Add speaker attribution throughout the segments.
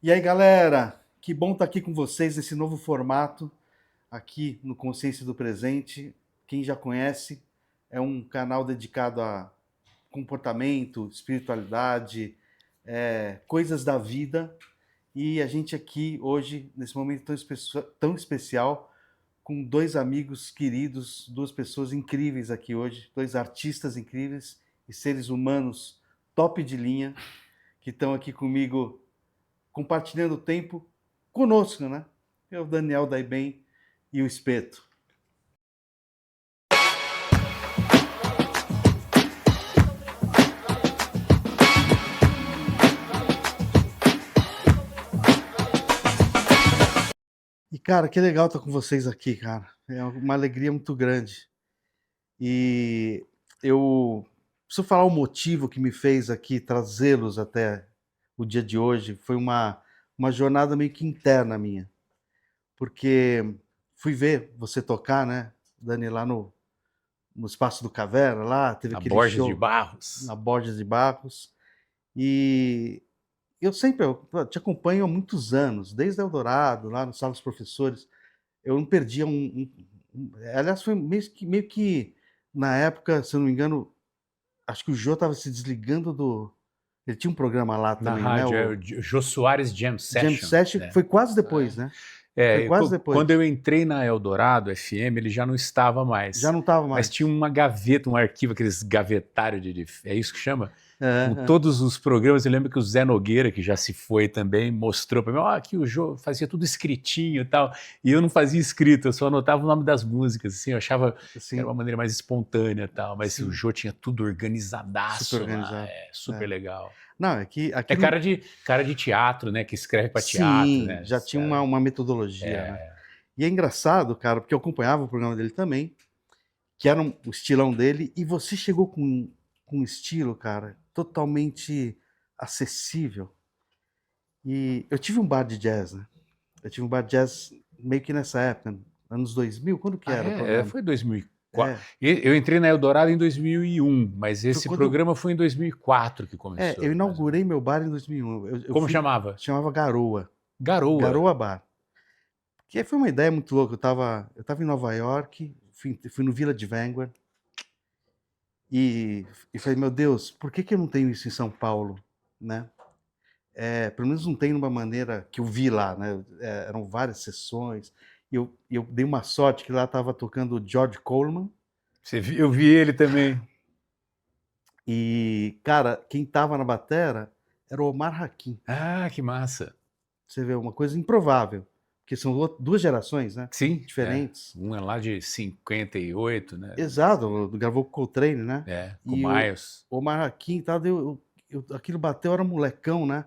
Speaker 1: E aí, galera, que bom estar aqui com vocês nesse novo formato, aqui no Consciência do Presente. Quem já conhece, é um canal dedicado a comportamento, espiritualidade, coisas da vida. E a gente aqui hoje, nesse momento tão especial, com dois amigos queridos, duas pessoas incríveis aqui hoje, dois artistas incríveis e seres humanos top de linha, que estão aqui comigo compartilhando o tempo conosco, né? É o Daniel Daiben e o Espeto. E, cara, que legal estar com vocês aqui, cara. É uma alegria muito grande. E eu preciso falar o motivo que me fez aqui trazê-los até o dia de hoje. Foi uma jornada meio que interna minha. Porque fui ver você tocar, né, Dani, lá no Espaço do Caverna, lá, teve
Speaker 2: Na
Speaker 1: aquele
Speaker 2: Borges de
Speaker 1: show
Speaker 2: Barros.
Speaker 1: na Borges de Barros. E eu te acompanho há muitos anos, desde Eldorado, lá no Sala dos Professores. Eu não perdia aliás, foi meio que na época, se eu não me engano, acho que o Jô estava se desligando do. Ele tinha um programa lá
Speaker 2: Na
Speaker 1: também, né?
Speaker 2: rádio, é
Speaker 1: O
Speaker 2: o Jô Soares Jam
Speaker 1: Jam
Speaker 2: Session,
Speaker 1: Session,
Speaker 2: né?
Speaker 1: foi quase depois, né? Foi quase
Speaker 2: Quando
Speaker 1: depois.
Speaker 2: eu entrei na Eldorado FM, ele já não estava
Speaker 1: Já
Speaker 2: mais.
Speaker 1: não estava
Speaker 2: Mas tinha
Speaker 1: mais.
Speaker 2: uma gaveta, um arquivo, aqueles gavetários é isso que chama? Com
Speaker 1: Aham.
Speaker 2: todos os programas. Eu lembro que o Zé Nogueira, que já se foi também, mostrou para mim, ó, aqui o Jô fazia tudo escritinho e tal. E eu não fazia escrito, eu só anotava o nome das músicas, assim, eu achava que era
Speaker 1: Sim,
Speaker 2: uma maneira mais espontânea e tal. Mas o
Speaker 1: sim.
Speaker 2: Jô tinha tudo
Speaker 1: Super
Speaker 2: organizadaço lá,
Speaker 1: organizado.
Speaker 2: é super
Speaker 1: É.
Speaker 2: legal.
Speaker 1: Não, é que
Speaker 2: É
Speaker 1: aqui no.
Speaker 2: cara de teatro, né? Que escreve para teatro,
Speaker 1: Sim,
Speaker 2: né?
Speaker 1: já
Speaker 2: Esse
Speaker 1: tinha
Speaker 2: cara.
Speaker 1: uma metodologia, né?
Speaker 2: É.
Speaker 1: E é engraçado, cara, porque eu acompanhava o programa dele também, que era o estilão dele, e você chegou com um estilo, cara, totalmente acessível. E eu tive um bar de jazz, né? Eu tive um bar de jazz meio que nessa época, anos 2000, quando que
Speaker 2: Ah,
Speaker 1: era o
Speaker 2: é?
Speaker 1: programa?
Speaker 2: Foi 2004.
Speaker 1: É,
Speaker 2: Eu entrei na Eldorado em 2001, mas
Speaker 1: foi
Speaker 2: esse
Speaker 1: quando.
Speaker 2: programa foi em 2004 que
Speaker 1: Eu
Speaker 2: começou, mais ou menos.
Speaker 1: inaugurei meu bar em 2001. Eu
Speaker 2: Como
Speaker 1: fui.
Speaker 2: chamava?
Speaker 1: Chamava Garoa.
Speaker 2: Garoa.
Speaker 1: Garoa Bar. Que foi uma ideia muito louca. Eu tava em Nova York, fui no Village Vanguard, e falei, meu Deus, por que eu não tenho isso em São Paulo, né? Pelo menos não tem de uma maneira que eu vi lá, né? Eram várias sessões. E eu dei uma sorte que lá estava tocando o George Coleman.
Speaker 2: Eu vi ele também.
Speaker 1: E, cara, quem tava na batera era o Omar Hakim.
Speaker 2: Ah, que massa.
Speaker 1: Você vê, uma coisa improvável, porque são duas gerações, né?
Speaker 2: Sim, é.
Speaker 1: Diferentes.
Speaker 2: Um é lá de 58, né?
Speaker 1: Exato, gravou com o Coltrane, né?
Speaker 2: Com
Speaker 1: E o
Speaker 2: Miles.
Speaker 1: Omar Hakim e tal, aquilo bateu, eu era molecão, né?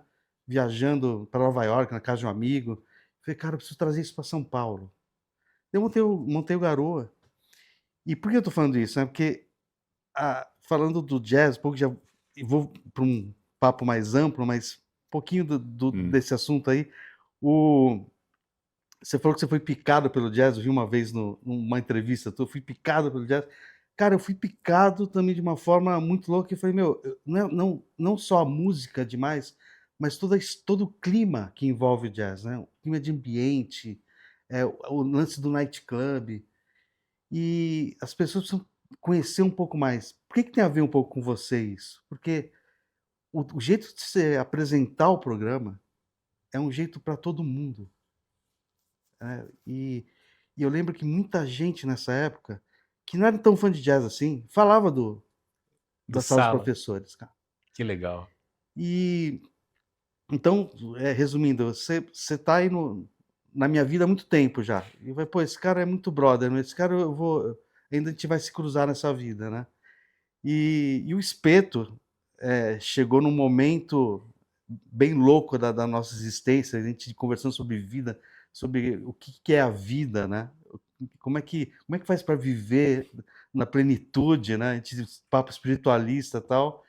Speaker 1: Viajando para Nova York, na casa de um amigo. Falei, cara, eu preciso trazer isso para São Paulo. Eu montei o Garoa. E por que eu tô falando isso, né? Porque, falando do jazz, um pouco já e vou para um papo mais amplo, mas um pouquinho
Speaker 2: Hum.
Speaker 1: desse assunto aí. O, Você falou que você foi picado pelo jazz, eu vi uma vez numa entrevista, eu fui picado pelo jazz. Cara, eu fui picado também de uma forma muito louca, e falei, meu, não só a música demais, mas todo o clima que envolve o jazz, né? O clima de ambiente, o lance do nightclub. E as pessoas precisam conhecer um pouco mais. Por que tem a ver um pouco com você isso? Porque o jeito de você apresentar o programa é um jeito para todo mundo, né? E eu lembro que muita gente nessa época, que não era tão fã de jazz assim, falava
Speaker 2: Do
Speaker 1: da Sala dos
Speaker 2: Sala.
Speaker 1: Professores, cara.
Speaker 2: Que legal.
Speaker 1: E então, resumindo, você tá aí na minha vida há muito tempo já. E vai, pô, esse cara é muito brother, né? Esse cara ainda a gente vai se cruzar nessa vida, né? E o Espeto chegou num momento bem louco da nossa existência, a gente conversando sobre vida, sobre o que é a vida, né? Como é que faz para viver na plenitude, né? A gente, papo espiritualista e tal.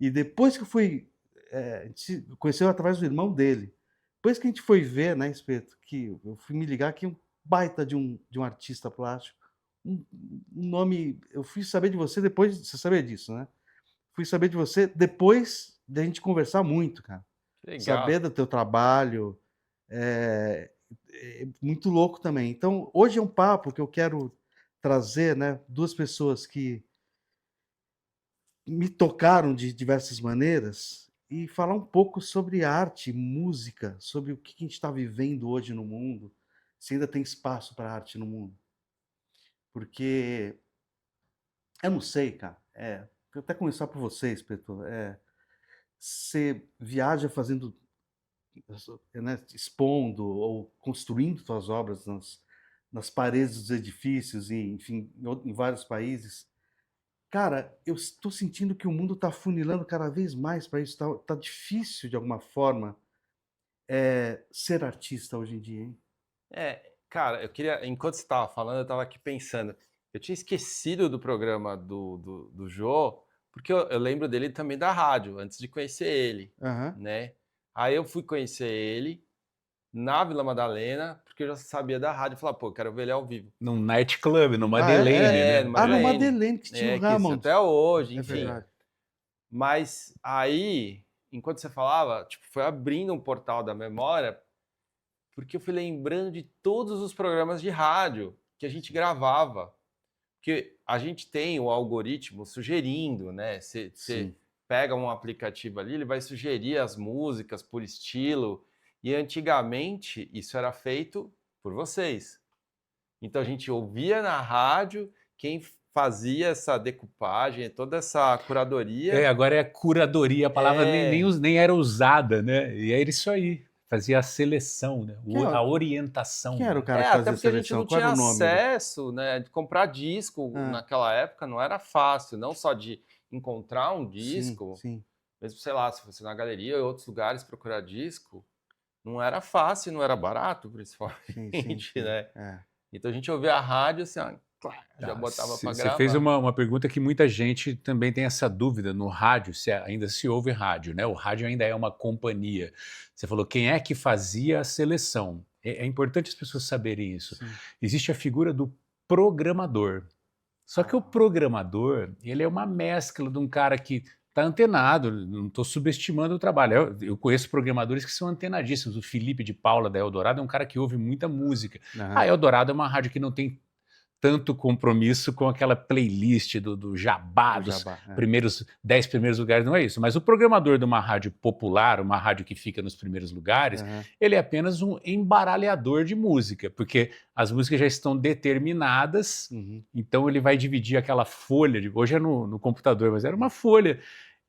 Speaker 1: E depois que eu fui, a gente se conheceu através do irmão dele. Depois que a gente foi ver, né, Espeto, que eu fui me ligar que um baita de um artista plástico, um, um nome, eu fui saber de você depois, você sabia disso, né? Fui saber de você depois da gente conversar muito, cara.
Speaker 3: Legal.
Speaker 1: saber do teu trabalho, é muito louco também. Então, hoje é um papo que eu quero trazer, né, 2 pessoas que me tocaram de diversas maneiras e falar um pouco sobre arte, música, sobre o que a gente está vivendo hoje no mundo, se ainda tem espaço para arte no mundo. Porque eu não sei, cara. Vou até começar por vocês, Preto. Você viaja fazendo, né, expondo ou construindo suas obras nas paredes dos edifícios, e, enfim, em vários países. Cara, eu estou sentindo que o mundo está funilando cada vez mais para isso. Tá difícil, de alguma forma, ser artista hoje em dia, hein?
Speaker 3: Cara, eu queria, enquanto você estava falando, eu estava aqui pensando. Eu tinha esquecido do programa do Jô, porque eu lembro dele também da rádio, antes de conhecer ele,
Speaker 1: Aham.
Speaker 3: né? Aí eu fui conhecer ele na Vila Madalena, porque eu já sabia da rádio. Falei, pô, eu quero ver ele ao vivo.
Speaker 2: Num nightclub, no
Speaker 1: Ah, é?
Speaker 2: Madeleine, né?
Speaker 3: no
Speaker 1: Ah, no
Speaker 3: Madeleine.
Speaker 1: Madeleine, que tinha o
Speaker 3: Que existe
Speaker 1: Hammond.
Speaker 3: até hoje,
Speaker 1: É
Speaker 3: enfim.
Speaker 1: verdade.
Speaker 3: Mas aí, enquanto você falava, tipo, foi abrindo um portal da memória, porque eu fui lembrando de todos os programas de rádio que a gente gravava. Porque a gente tem o algoritmo sugerindo, né? Você
Speaker 1: Sim.
Speaker 3: pega um aplicativo ali, ele vai sugerir as músicas por estilo. E antigamente isso era feito por vocês. Então a gente ouvia na rádio, quem fazia essa decupagem, toda essa curadoria.
Speaker 2: Agora é curadoria, a palavra nem era usada, né? E era isso aí, fazia a seleção, né? A orientação.
Speaker 1: Quem era o
Speaker 2: Né?
Speaker 1: cara que
Speaker 3: Até
Speaker 1: fazia a
Speaker 3: porque a gente
Speaker 1: seleção?
Speaker 3: não
Speaker 1: Qual
Speaker 3: tinha
Speaker 1: era o nome dele?
Speaker 3: acesso, né? De comprar disco naquela época não era fácil, não só de encontrar um disco,
Speaker 1: Sim.
Speaker 3: mesmo, sei lá, se fosse na galeria ou em outros lugares procurar disco, não era fácil, não era barato, principalmente,
Speaker 1: Sim.
Speaker 3: né? Então a gente ouvia a rádio assim, já botava para gravar.
Speaker 2: Você fez uma pergunta que muita gente também tem essa dúvida no rádio, se ainda se ouve rádio, né? O rádio ainda é uma companhia. Você falou quem é que fazia a seleção. É importante as pessoas saberem isso.
Speaker 1: Sim.
Speaker 2: Existe a figura do programador. Só que o programador, ele é uma mescla de um cara que está antenado, não estou subestimando o trabalho. Eu conheço programadores que são antenadíssimos. O Felipe de Paula, da Eldorado, é um cara que ouve muita música. A Eldorado é uma rádio que não tem tanto compromisso com aquela playlist do jabá, dos 10 primeiros lugares, não é isso. Mas o programador de uma rádio popular, uma rádio que fica nos primeiros lugares, ele é apenas um embaralhador de música, porque as músicas já estão determinadas, então ele vai dividir aquela folha, hoje é no computador, mas era uma folha,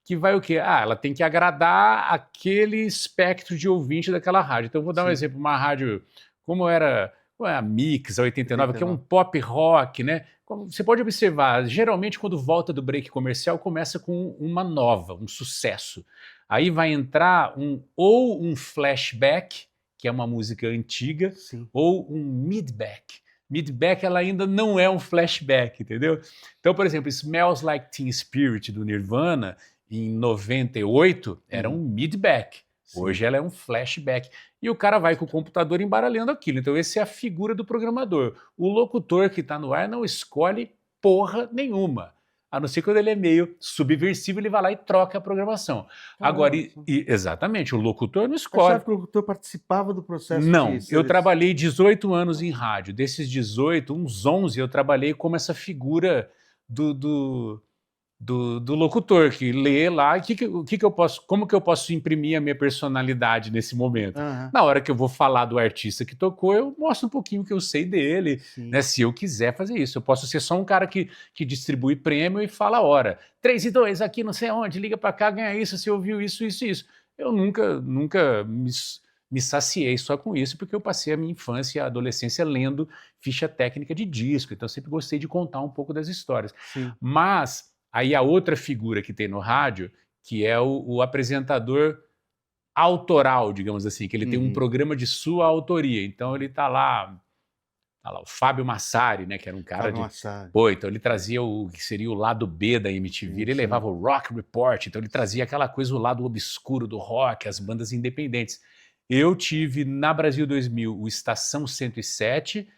Speaker 2: que vai o quê? Ela tem que agradar aquele espectro de ouvinte daquela rádio. Então eu vou dar um exemplo, uma rádio como era a Mix, a 89, que é um pop rock, né? Como você pode observar, geralmente quando volta do break comercial, começa com uma nova, um sucesso. Aí vai entrar ou um flashback, que é uma música antiga, ou um midback. Midback, ela ainda não é um flashback, entendeu? Então, por exemplo, Smells Like Teen Spirit, do Nirvana, em 98, era um midback. Hoje ela é um flashback. E o cara vai com o computador embaralhando aquilo. Então essa é a figura do programador. O locutor que está no ar não escolhe porra nenhuma. A não ser quando ele é meio subversivo, ele vai lá e troca a programação. Agora, exatamente, o locutor não escolhe.
Speaker 1: Você sabe que o locutor participava do processo?
Speaker 2: Não, eu trabalhei 18 anos em rádio. Desses 18, uns 11 eu trabalhei como essa figura do locutor que lê lá, como que eu posso imprimir a minha personalidade nesse momento? Na hora que eu vou falar do artista que tocou, eu mostro um pouquinho que eu sei dele, né, se eu quiser fazer isso. Eu posso ser só um cara que distribui prêmio e fala a hora. 3 e 2 aqui não sei onde, liga para cá, ganha isso, você ouviu isso. Eu nunca me saciei só com isso, porque eu passei a minha infância e a adolescência lendo ficha técnica de disco, então eu sempre gostei de contar um pouco das histórias. Mas aí a outra figura que tem no rádio, que é o apresentador autoral, digamos assim, que ele tem um programa de sua autoria. Então ele tá lá o Fábio Massari, né, que era um cara então ele trazia o que seria o lado B da MTV, ele levava o Rock Report, então ele trazia aquela coisa, o lado obscuro do rock, as bandas independentes. Eu tive na Brasil 2000 o Estação 107,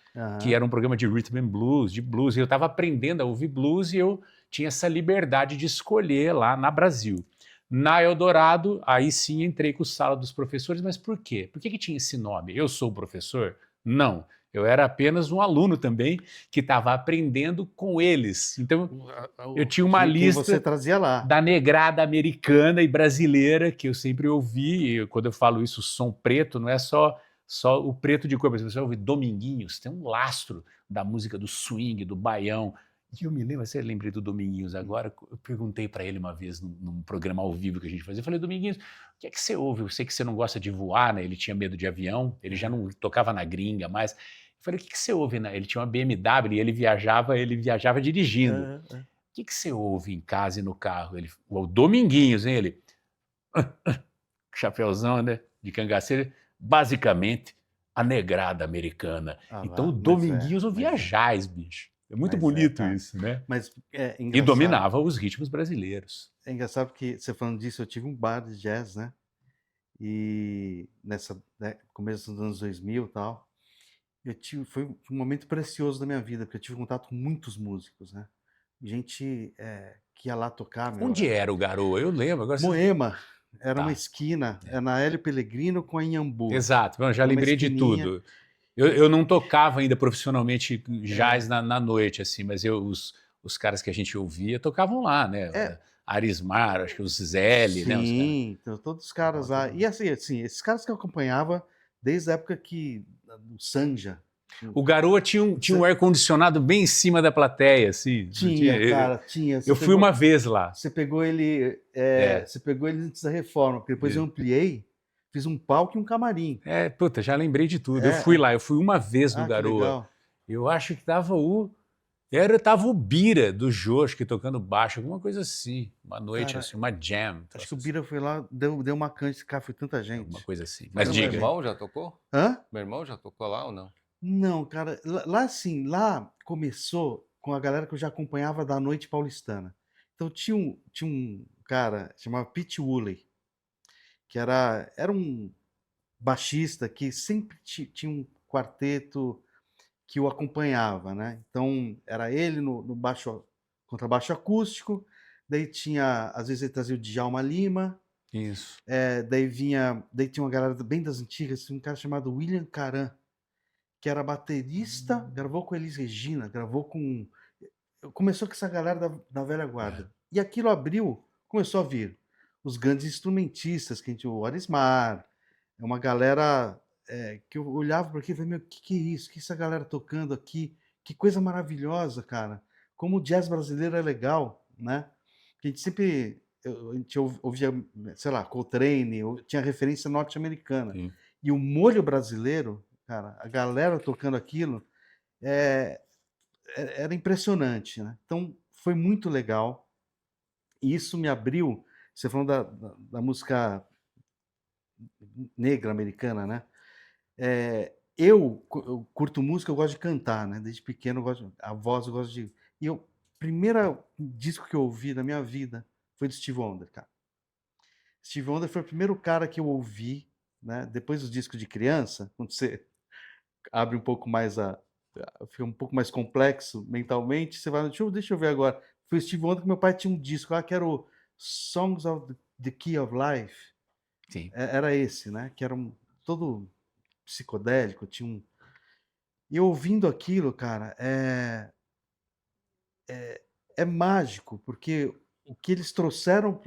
Speaker 2: que era um programa de rhythm and blues, e eu estava aprendendo a ouvir blues e eu tinha essa liberdade de escolher lá na Brasil. Na Eldorado, aí sim entrei com o Sala dos Professores, mas por quê? Por que que tinha esse nome? Eu sou o professor? Não, eu era apenas um aluno também que estava aprendendo com eles. Então, eu tinha uma
Speaker 1: Quem você
Speaker 2: lista
Speaker 1: trazia lá.
Speaker 2: da negrada americana e brasileira que eu sempre ouvi. E quando eu falo isso, som preto, não é só o preto de cor, mas você ouve Dominguinhos, tem um lastro da música do swing, do baião. E eu me lembro, você lembrei do Dominguinhos agora, eu perguntei para ele uma vez num programa ao vivo que a gente fazia, eu falei, Dominguinhos, o que é que você ouve? Eu sei que você não gosta de voar, né? Ele tinha medo de avião, ele já não tocava na gringa mais. Eu falei, o que que você ouve? Né? Ele tinha uma BMW e ele viajava dirigindo. O que que você ouve em casa e no carro? Ele, o Dominguinhos, hein? Ele, chapéuzão, né? De cangaceiro, basicamente a negrada americana.
Speaker 1: Ah,
Speaker 2: Então, o
Speaker 1: mas
Speaker 2: Dominguinhos
Speaker 1: é,
Speaker 2: ouvia
Speaker 1: mas é.
Speaker 2: jazz, bicho. É muito
Speaker 1: Mas é,
Speaker 2: bonito
Speaker 1: cara.
Speaker 2: isso, né?
Speaker 1: Mas é
Speaker 2: E
Speaker 1: engraçado.
Speaker 2: dominava os ritmos brasileiros.
Speaker 1: É engraçado porque você falando disso, eu tive um bar de jazz, né? E nessa começo dos anos 2000 e tal, foi um momento precioso da minha vida, porque eu tive contato com muitos músicos, né? Gente que ia lá tocar, meu.
Speaker 2: Onde era o Garoa? Eu lembro. Agora
Speaker 1: Moema, era uma
Speaker 2: Tá.
Speaker 1: esquina, é na Hélio Pellegrino com a Inhambu.
Speaker 2: Exato, bom, já
Speaker 1: Uma
Speaker 2: lembrei de
Speaker 1: esquininha.
Speaker 2: tudo. Eu não tocava ainda profissionalmente jazz na noite, assim, mas os caras que a gente ouvia tocavam lá, né?
Speaker 1: É.
Speaker 2: Arismar, acho que os Zélio, né? Os caras.
Speaker 1: Sim, então, todos os caras lá. E assim, esses caras que eu acompanhava desde a época do Sanja.
Speaker 2: O Garoa tinha um ar-condicionado bem em cima da plateia, assim.
Speaker 1: Tinha, cara, tinha.
Speaker 2: Eu fui uma vez lá.
Speaker 1: Você pegou ele, você pegou ele antes da reforma, porque depois eu ampliei, fiz um palco e um camarim.
Speaker 2: Puta, já lembrei de tudo. Eu fui lá, eu fui uma vez no
Speaker 1: que
Speaker 2: Garoa.
Speaker 1: legal.
Speaker 2: Eu acho que tava o Bira do Jô, acho que tocando baixo, alguma coisa assim. Uma noite,
Speaker 1: Cara,
Speaker 2: assim, uma jam.
Speaker 1: Acho que o Bira foi lá, deu uma cancha, cara, foi tanta gente.
Speaker 2: Uma coisa assim. Mas
Speaker 3: Meu
Speaker 2: diga.
Speaker 3: irmão já tocou?
Speaker 1: Hã?
Speaker 3: Meu irmão já tocou lá ou não?
Speaker 1: Não, cara, lá começou com a galera que eu já acompanhava da noite paulistana. Então tinha um cara chamado Pete Woolley, que era um baixista que sempre tinha um quarteto que o acompanhava, né? Então era ele no baixo, contrabaixo acústico, daí às vezes ele trazia o Djalma Lima,
Speaker 2: Isso.
Speaker 1: daí tinha uma galera bem das antigas, um cara chamado William Caran, que era baterista, gravou com Elis Regina, começou com essa galera da velha guarda. E aquilo começou a vir os grandes instrumentistas, o Arismar, uma galera que eu olhava para aquilo e falei, meu, que é isso? Que essa galera tocando aqui? Que coisa maravilhosa, cara. Como o jazz brasileiro é legal, né? A gente sempre a gente ouvia, sei lá, Coltrane, tinha referência norte-americana.
Speaker 2: Sim.
Speaker 1: E o molho brasileiro, cara, a galera tocando aquilo, era impressionante, né? Então, foi muito legal. E isso me abriu, você falando da música negra americana, né? Eu curto música, eu gosto de cantar, né? Desde pequeno eu gosto a voz, eu gosto de. E o primeiro disco que eu ouvi na minha vida foi do Steve Wonder, cara. Steve Wonder foi o primeiro cara que eu ouvi, né? Depois dos discos de criança, quando você abre um pouco mais fica um pouco mais complexo mentalmente, você vai, deixa eu ver agora. Foi o Steve Wonder que meu pai tinha um disco lá que era o Songs of the Key of Life.
Speaker 2: Sim.
Speaker 1: Era esse, né? Que era todo psicodélico, E ouvindo aquilo, cara, é mágico, porque o que eles trouxeram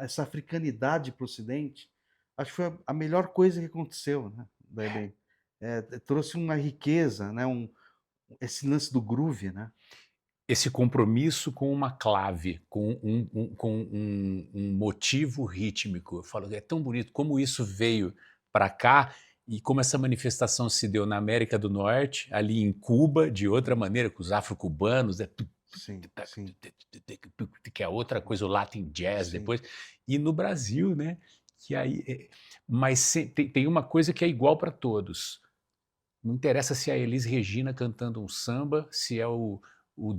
Speaker 1: essa africanidade para o Ocidente, acho que foi a melhor coisa que aconteceu, né? Daí, trouxe uma riqueza, né? Esse lance do groove, né?
Speaker 2: Esse compromisso com uma clave, com um motivo rítmico. Eu falo, é tão bonito como isso veio para cá e como essa manifestação se deu na América do Norte, ali em Cuba, de outra maneira, com os afro-cubanos,
Speaker 1: Sim.
Speaker 2: que é outra coisa, o Latin Jazz
Speaker 1: Sim.
Speaker 2: depois, e no Brasil, né? Que aí, mas tem uma coisa que é igual para todos. Não interessa se é a Elis Regina cantando um samba, se é o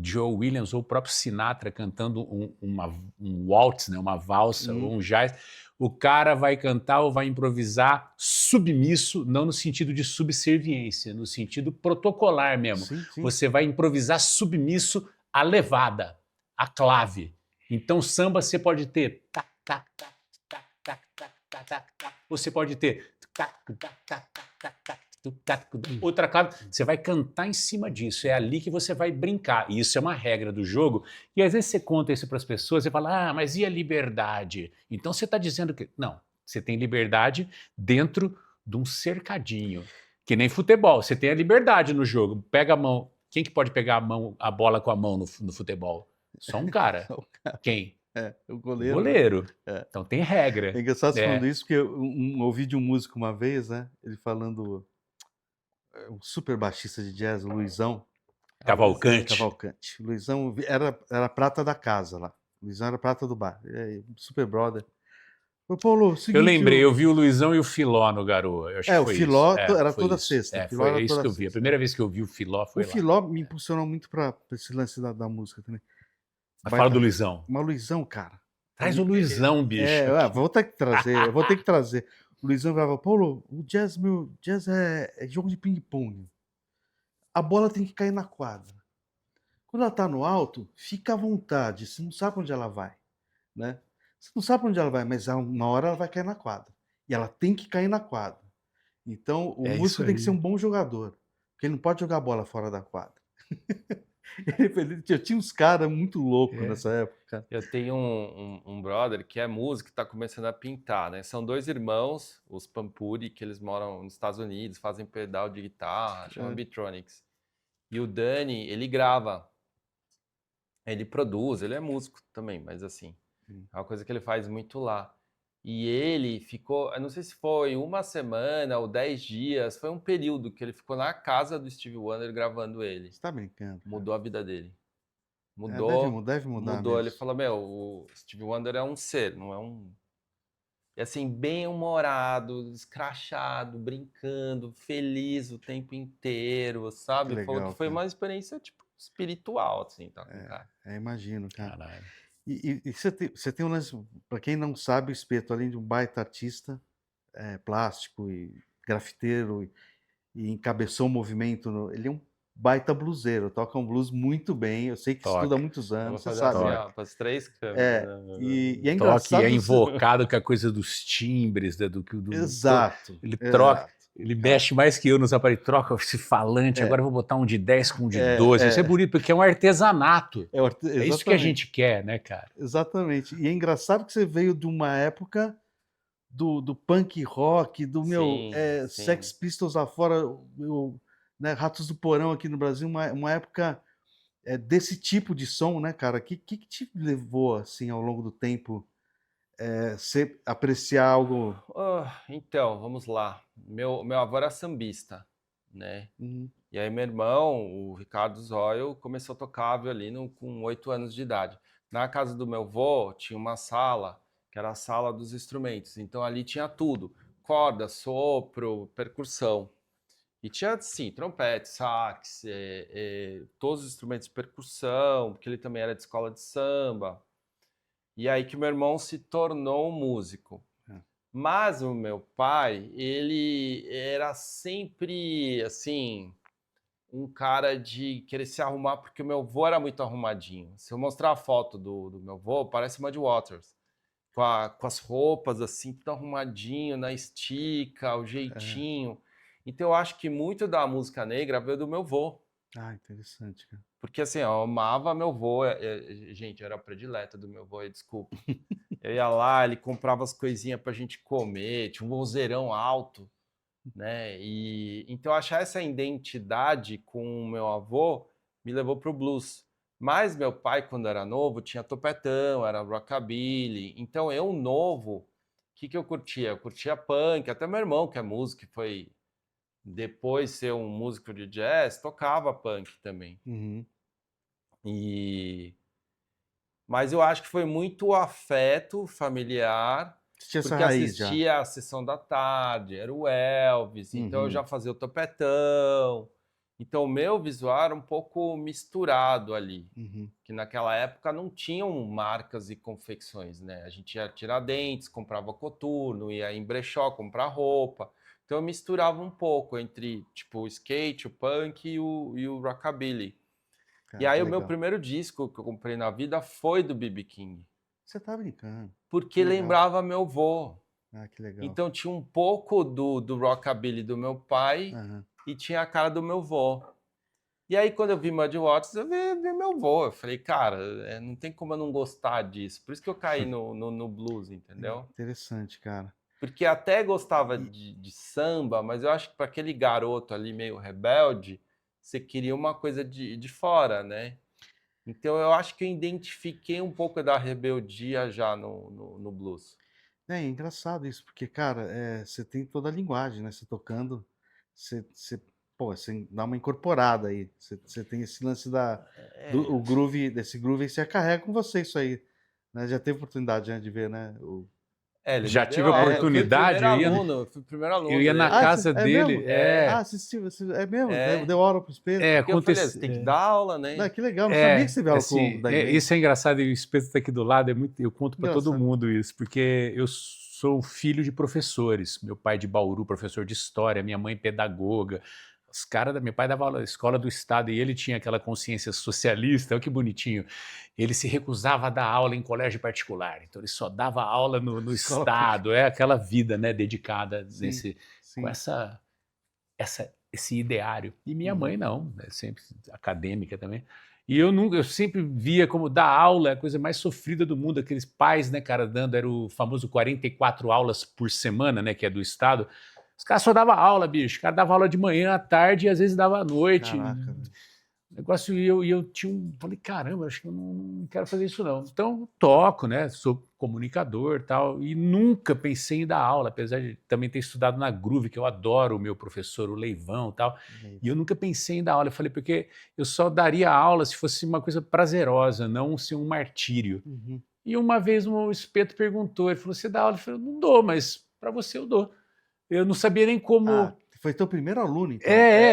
Speaker 2: Joe Williams ou o próprio Sinatra cantando um waltz, né, uma valsa ou um jazz, o cara vai cantar ou vai improvisar submisso, não no sentido de subserviência, no sentido protocolar mesmo.
Speaker 1: Sim.
Speaker 2: Você vai improvisar submisso à levada, à clave. Então samba você pode ter tá, tac, tac, tac, tac, tac, tac, tac, tac. Você pode ter tac, tac, tac, tac, tac, tac, outra clave, você vai cantar em cima disso, é ali que você vai brincar. E isso é uma regra do jogo. E às vezes você conta isso para as pessoas e fala, ah, mas e a liberdade? Então você está dizendo que... Não, você tem liberdade dentro de um cercadinho. Que nem futebol, você tem a liberdade no jogo. Pega a mão. Quem que pode pegar a bola com a mão no futebol? Só um cara.
Speaker 1: Só o cara.
Speaker 2: Quem?
Speaker 1: O
Speaker 2: O
Speaker 1: goleiro.
Speaker 2: goleiro.
Speaker 1: É.
Speaker 2: Então tem regra.
Speaker 1: É engraçado você falando
Speaker 2: É.
Speaker 1: isso, porque eu ouvi de um músico uma vez, né? Ele falando, um super baixista de jazz, o Luizão
Speaker 2: Cavalcante.
Speaker 1: Cavalcante. O Luizão era prata da casa lá. O Luizão era prata do bar. Super brother. Ô, Paulo, seguinte,
Speaker 2: Eu lembrei, eu vi o Luizão e o Filó no Garou. Eu acho que
Speaker 1: o
Speaker 2: foi
Speaker 1: Filó
Speaker 2: isso.
Speaker 1: era
Speaker 2: foi
Speaker 1: toda
Speaker 2: isso.
Speaker 1: sexta. Filó
Speaker 2: Foi
Speaker 1: era
Speaker 2: isso
Speaker 1: toda
Speaker 2: que eu vi. A
Speaker 1: sexta.
Speaker 2: primeira vez que eu vi o Filó foi
Speaker 1: O
Speaker 2: lá.
Speaker 1: Filó me impulsionou muito pra esse lance da música também.
Speaker 2: Mas fala do Luizão.
Speaker 1: Mas o Luizão, cara.
Speaker 2: Traz o Luizão, bicho.
Speaker 1: Vou ter que trazer, eu vou ter que trazer. O Luizão falava, Paulo, o jazz é jogo de ping-pong. A bola tem que cair na quadra. Quando ela tá no alto, fica à vontade, você não sabe onde ela vai, né? Você não sabe onde ela vai, mas uma hora ela vai cair na quadra. E ela tem que cair na quadra. Então, o
Speaker 2: É
Speaker 1: músico
Speaker 2: isso
Speaker 1: tem que
Speaker 2: aí.
Speaker 1: ser um bom jogador, porque ele não pode jogar a bola fora da quadra. Eu tinha uns caras muito loucos nessa época.
Speaker 3: Eu tenho um brother que é músico e tá começando a pintar, né? São dois irmãos, os Pampuri, que eles moram nos Estados Unidos, fazem pedal de guitarra, chama Beatronics. E o Dani, ele grava, ele produz, ele é músico também, mas assim, é uma coisa que ele faz muito lá. E ele ficou, eu não sei se foi uma semana ou 10 dias, foi um período que ele ficou na casa do Stevie Wonder gravando ele.
Speaker 1: Você tá brincando?
Speaker 3: Mudou a vida dele.
Speaker 1: Deve mudar
Speaker 3: Mudou. Ele
Speaker 1: mesmo.
Speaker 3: falou, o Stevie Wonder é um ser, não é um... E assim, bem-humorado, escrachado, brincando, feliz o tempo inteiro, sabe?
Speaker 1: Que
Speaker 3: Ele falou
Speaker 1: legal,
Speaker 3: que foi
Speaker 1: cara.
Speaker 3: uma experiência, tipo, espiritual, assim, tá com o cara.
Speaker 1: Imagino, cara.
Speaker 2: Caralho.
Speaker 1: E você tem um lance, pra quem não sabe, o Espeto, além de um baita artista, plástico e grafiteiro, e encabeçou o movimento, ele é um baita bluseiro, toca um blues muito bem, eu sei que estuda há muitos
Speaker 3: Eu vou
Speaker 1: anos, você
Speaker 3: fazer
Speaker 1: sabe.
Speaker 3: assim,
Speaker 2: Toca.
Speaker 3: ó, pras 3 câmeras. né?
Speaker 1: E é
Speaker 2: Toque
Speaker 1: engraçado.
Speaker 2: é invocado com a coisa dos timbres, né, do
Speaker 1: Exato.
Speaker 2: Ele troca, ele mexe mais que eu nos aparelhos, troca esse falante, agora eu vou botar um de 10 com um de 12. Isso é bonito, porque é um artesanato. É isso que a gente quer, né, cara?
Speaker 1: Exatamente. E é engraçado que você veio de uma época do punk rock, do
Speaker 3: Sim.
Speaker 1: Sex Pistols lá fora, né, Ratos do Porão aqui no Brasil, uma época desse tipo de som, né, cara? Que te levou, assim, ao longo do tempo, você apreciar algo...
Speaker 3: Então, vamos lá. Meu avô era sambista, né?
Speaker 1: Uhum.
Speaker 3: E aí meu irmão, o Ricardo Zóio, começou a tocar violino com 8 anos de idade. Na casa do meu avô tinha uma sala, que era a sala dos instrumentos. Então ali tinha tudo, corda, sopro, percussão. E tinha, sim, trompete, sax, todos os instrumentos de percussão, porque ele também era de escola de samba. E aí que meu irmão se tornou um músico. Mas o meu pai, ele era sempre, assim, um cara de querer se arrumar, porque o meu avô era muito arrumadinho. Se eu mostrar a foto do meu avô, parece Muddy Waters. Com as roupas, assim, tudo arrumadinho, na estica, o jeitinho. Então eu acho que muito da música negra veio do meu avô.
Speaker 1: Ah, interessante, cara.
Speaker 3: Porque assim, eu amava meu avô, gente, eu era predileta do meu avô, desculpa. Eu ia lá, ele comprava as coisinhas pra gente comer, tinha um vozeirão alto, né? E então achar essa identidade com o meu avô me levou pro blues. Mas meu pai, quando era novo, tinha topetão, era rockabilly. Então eu novo, o que eu curtia? Eu curtia punk, até meu irmão, que é músico, que foi depois ser um músico de jazz, tocava punk também.
Speaker 1: Uhum.
Speaker 3: Mas eu acho que foi muito afeto familiar,
Speaker 1: Tinha essa
Speaker 3: porque
Speaker 1: raiz já.
Speaker 3: assistia a Sessão da Tarde, era o Elvis, então eu
Speaker 1: Uhum.
Speaker 3: já fazia o topetão. Então o meu visual era um pouco misturado ali,
Speaker 1: Uhum.
Speaker 3: que naquela época não tinham marcas e confecções, né? A gente ia Tiradentes, comprava coturno, ia em brechó comprar roupa. Então eu misturava um pouco entre tipo o skate, o punk e o rockabilly.
Speaker 1: Cara,
Speaker 3: E aí
Speaker 1: que
Speaker 3: o meu
Speaker 1: legal.
Speaker 3: primeiro disco que eu comprei na vida foi do B.B. King.
Speaker 1: Você tá brincando.
Speaker 3: porque
Speaker 1: Que legal.
Speaker 3: lembrava meu vô.
Speaker 1: Ah, que legal.
Speaker 3: Então tinha um pouco do rockabilly do meu pai
Speaker 1: Aham.
Speaker 3: e tinha a cara do meu vô. E aí, quando eu vi Muddy Waters, eu vi meu vô. Eu falei, cara, não tem como eu não gostar disso. Por isso que eu caí no blues, entendeu?
Speaker 1: Interessante, cara.
Speaker 3: Porque até gostava
Speaker 1: E-
Speaker 3: de samba, mas eu acho que para aquele garoto ali meio rebelde, você queria uma coisa de fora, né? Então eu acho que eu identifiquei um pouco da rebeldia já no blues.
Speaker 1: É engraçado isso, porque, cara, você tem toda a linguagem, né? Você tocando, pô, você dá uma incorporada aí. Você tem esse lance
Speaker 3: É,
Speaker 1: o groove, desse groove aí, você carrega com você isso aí. Né? Já teve oportunidade, né, de ver, né?
Speaker 3: ele
Speaker 2: Já
Speaker 3: me
Speaker 2: tive
Speaker 3: deu
Speaker 2: a
Speaker 3: aula. Eu fui o
Speaker 2: oportunidade,
Speaker 3: primeiro aluno, eu fui o primeiro
Speaker 2: eu
Speaker 3: aluno
Speaker 2: ia na
Speaker 3: dele.
Speaker 2: casa
Speaker 1: É
Speaker 2: dele,
Speaker 1: mesmo?
Speaker 3: É.
Speaker 1: Assistiu, é mesmo?
Speaker 3: É.
Speaker 1: Deu aula pro Espeto?
Speaker 3: Porque eu falei, você tem que
Speaker 2: aconteceu.
Speaker 3: dar aula,
Speaker 1: Não,
Speaker 3: né?
Speaker 1: que legal, não sabia que você veio aula com o Dag May.
Speaker 2: Isso é engraçado, e o Espeto está aqui do lado, eu conto para todo
Speaker 1: Engraçado.
Speaker 2: mundo isso, porque eu sou filho de professores, meu pai de Bauru, professor de história, minha mãe pedagoga, meu pai dava aula na escola do estado e ele tinha aquela consciência socialista, olha que bonitinho, ele se recusava a dar aula em colégio particular, então ele só dava aula no
Speaker 1: Escola
Speaker 2: estado, é aquela vida, né, dedicada
Speaker 1: Sim,
Speaker 2: com
Speaker 1: sim.
Speaker 2: esse ideário. E minha
Speaker 1: Uhum.
Speaker 2: mãe não, é sempre acadêmica também. E eu sempre via como dar aula é a coisa mais sofrida do mundo, aqueles pais, né, cara, era o famoso 44 aulas por semana, né, que é do estado. Os caras só davam aula, bicho. O cara dava aula de manhã, à tarde e às vezes dava à noite.
Speaker 1: Caraca, velho.
Speaker 2: Negócio, eu falei, caramba, acho que eu não quero fazer isso não. Então, toco, né, sou comunicador e tal, e nunca pensei em dar aula, apesar de também ter estudado na Groove, que eu adoro o meu professor, o Leivão e tal, e eu nunca pensei em dar aula. Eu falei, porque eu só daria aula se fosse uma coisa prazerosa, não ser um martírio.
Speaker 1: Uhum.
Speaker 2: E uma vez o Espeto perguntou, ele falou, você dá aula? Eu falei, não dou, mas para você eu dou. Eu não sabia nem como...
Speaker 1: Ah, foi teu primeiro aluno, então?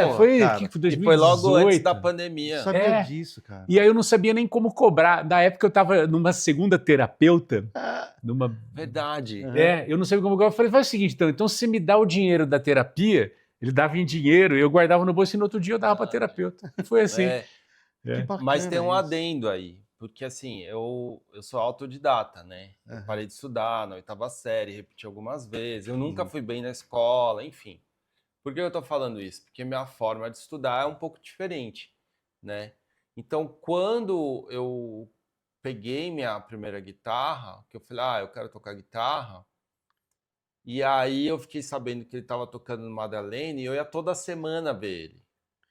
Speaker 1: Pô,
Speaker 2: foi
Speaker 1: cara,
Speaker 2: que, 2018.
Speaker 3: E foi logo antes da
Speaker 1: não
Speaker 3: pandemia.
Speaker 1: sabia disso, cara.
Speaker 2: E aí eu não sabia nem como cobrar. Na época eu estava numa segunda terapeuta, numa...
Speaker 3: Verdade.
Speaker 1: Aham.
Speaker 2: eu não sabia como cobrar. Eu falei, faz o seguinte, então você me dá o dinheiro da terapia, ele dava em dinheiro, eu guardava no bolso e no outro dia eu dava para terapeuta. Foi assim.
Speaker 3: É,
Speaker 1: Que bacana
Speaker 3: mas tem um
Speaker 1: isso.
Speaker 3: adendo aí, porque assim, eu sou autodidata, né? Eu
Speaker 1: Aham.
Speaker 3: parei de estudar na 8ª série, repeti algumas vezes, eu nunca
Speaker 1: Uhum.
Speaker 3: fui bem na escola, enfim. Por que eu tô falando isso? Porque minha forma de estudar é um pouco diferente, né? Então, quando eu peguei minha primeira guitarra, que eu falei, eu quero tocar guitarra, e aí eu fiquei sabendo que ele estava tocando no Madalene e eu ia toda semana ver ele.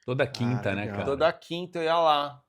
Speaker 2: Toda quinta, né,
Speaker 1: legal.
Speaker 2: cara?
Speaker 3: Toda quinta eu ia lá.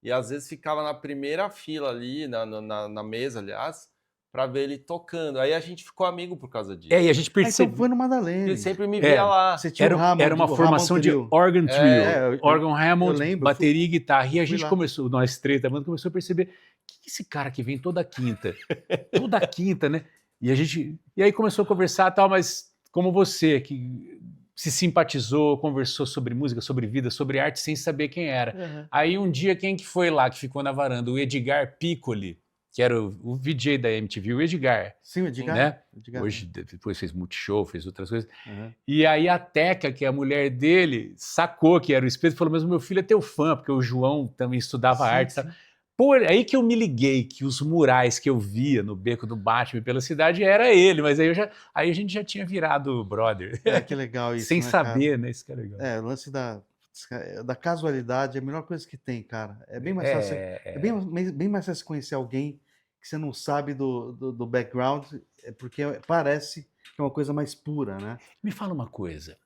Speaker 3: E às vezes ficava na primeira fila ali, na mesa, aliás, para ver ele tocando. Aí a gente ficou amigo por causa disso.
Speaker 2: E a gente
Speaker 1: Ah, então
Speaker 2: percebeu.
Speaker 1: foi no Madalene.
Speaker 3: Ele sempre me via lá.
Speaker 1: Você tinha o Hammond,
Speaker 2: Era uma
Speaker 1: o
Speaker 2: formação
Speaker 1: Hammond
Speaker 2: de
Speaker 1: Trio.
Speaker 2: organ trio,
Speaker 1: É,
Speaker 2: órgão Hammond,
Speaker 1: lembro,
Speaker 2: bateria e guitarra. E a
Speaker 1: fui
Speaker 2: gente
Speaker 1: lá.
Speaker 2: começou, nós três da banda, começou a perceber que esse cara que vem toda quinta, né? E aí começou a conversar tal, mas como você que se simpatizou, conversou sobre música, sobre vida, sobre arte sem saber quem era.
Speaker 1: Aham.
Speaker 2: Aí um dia quem que foi lá que ficou na varanda? O Edgar Piccoli, que era o VJ da MTV, o Edgar.
Speaker 1: Sim, o Edgar.
Speaker 2: Né?
Speaker 1: Edgar.
Speaker 2: Hoje, depois fez Multishow, fez outras coisas.
Speaker 1: Aham.
Speaker 2: E aí a Teca, que é a mulher dele, sacou que era o Espeto e falou, mas o meu filho é teu fã, porque o João também estudava
Speaker 1: Sim,
Speaker 2: arte.
Speaker 1: sim.
Speaker 2: Sabe? Pô, aí que eu me liguei que os murais que eu via no Beco do Batman pela cidade era ele, mas aí a gente já tinha virado brother.
Speaker 1: Que legal isso,
Speaker 2: Sem
Speaker 1: né,
Speaker 2: saber, né? Isso que é legal.
Speaker 1: cara? O lance da casualidade é a melhor coisa que tem, cara. É bem mais fácil, bem mais fácil conhecer alguém que você não sabe do background, porque parece que é uma coisa mais pura, né?
Speaker 2: Me fala uma coisa,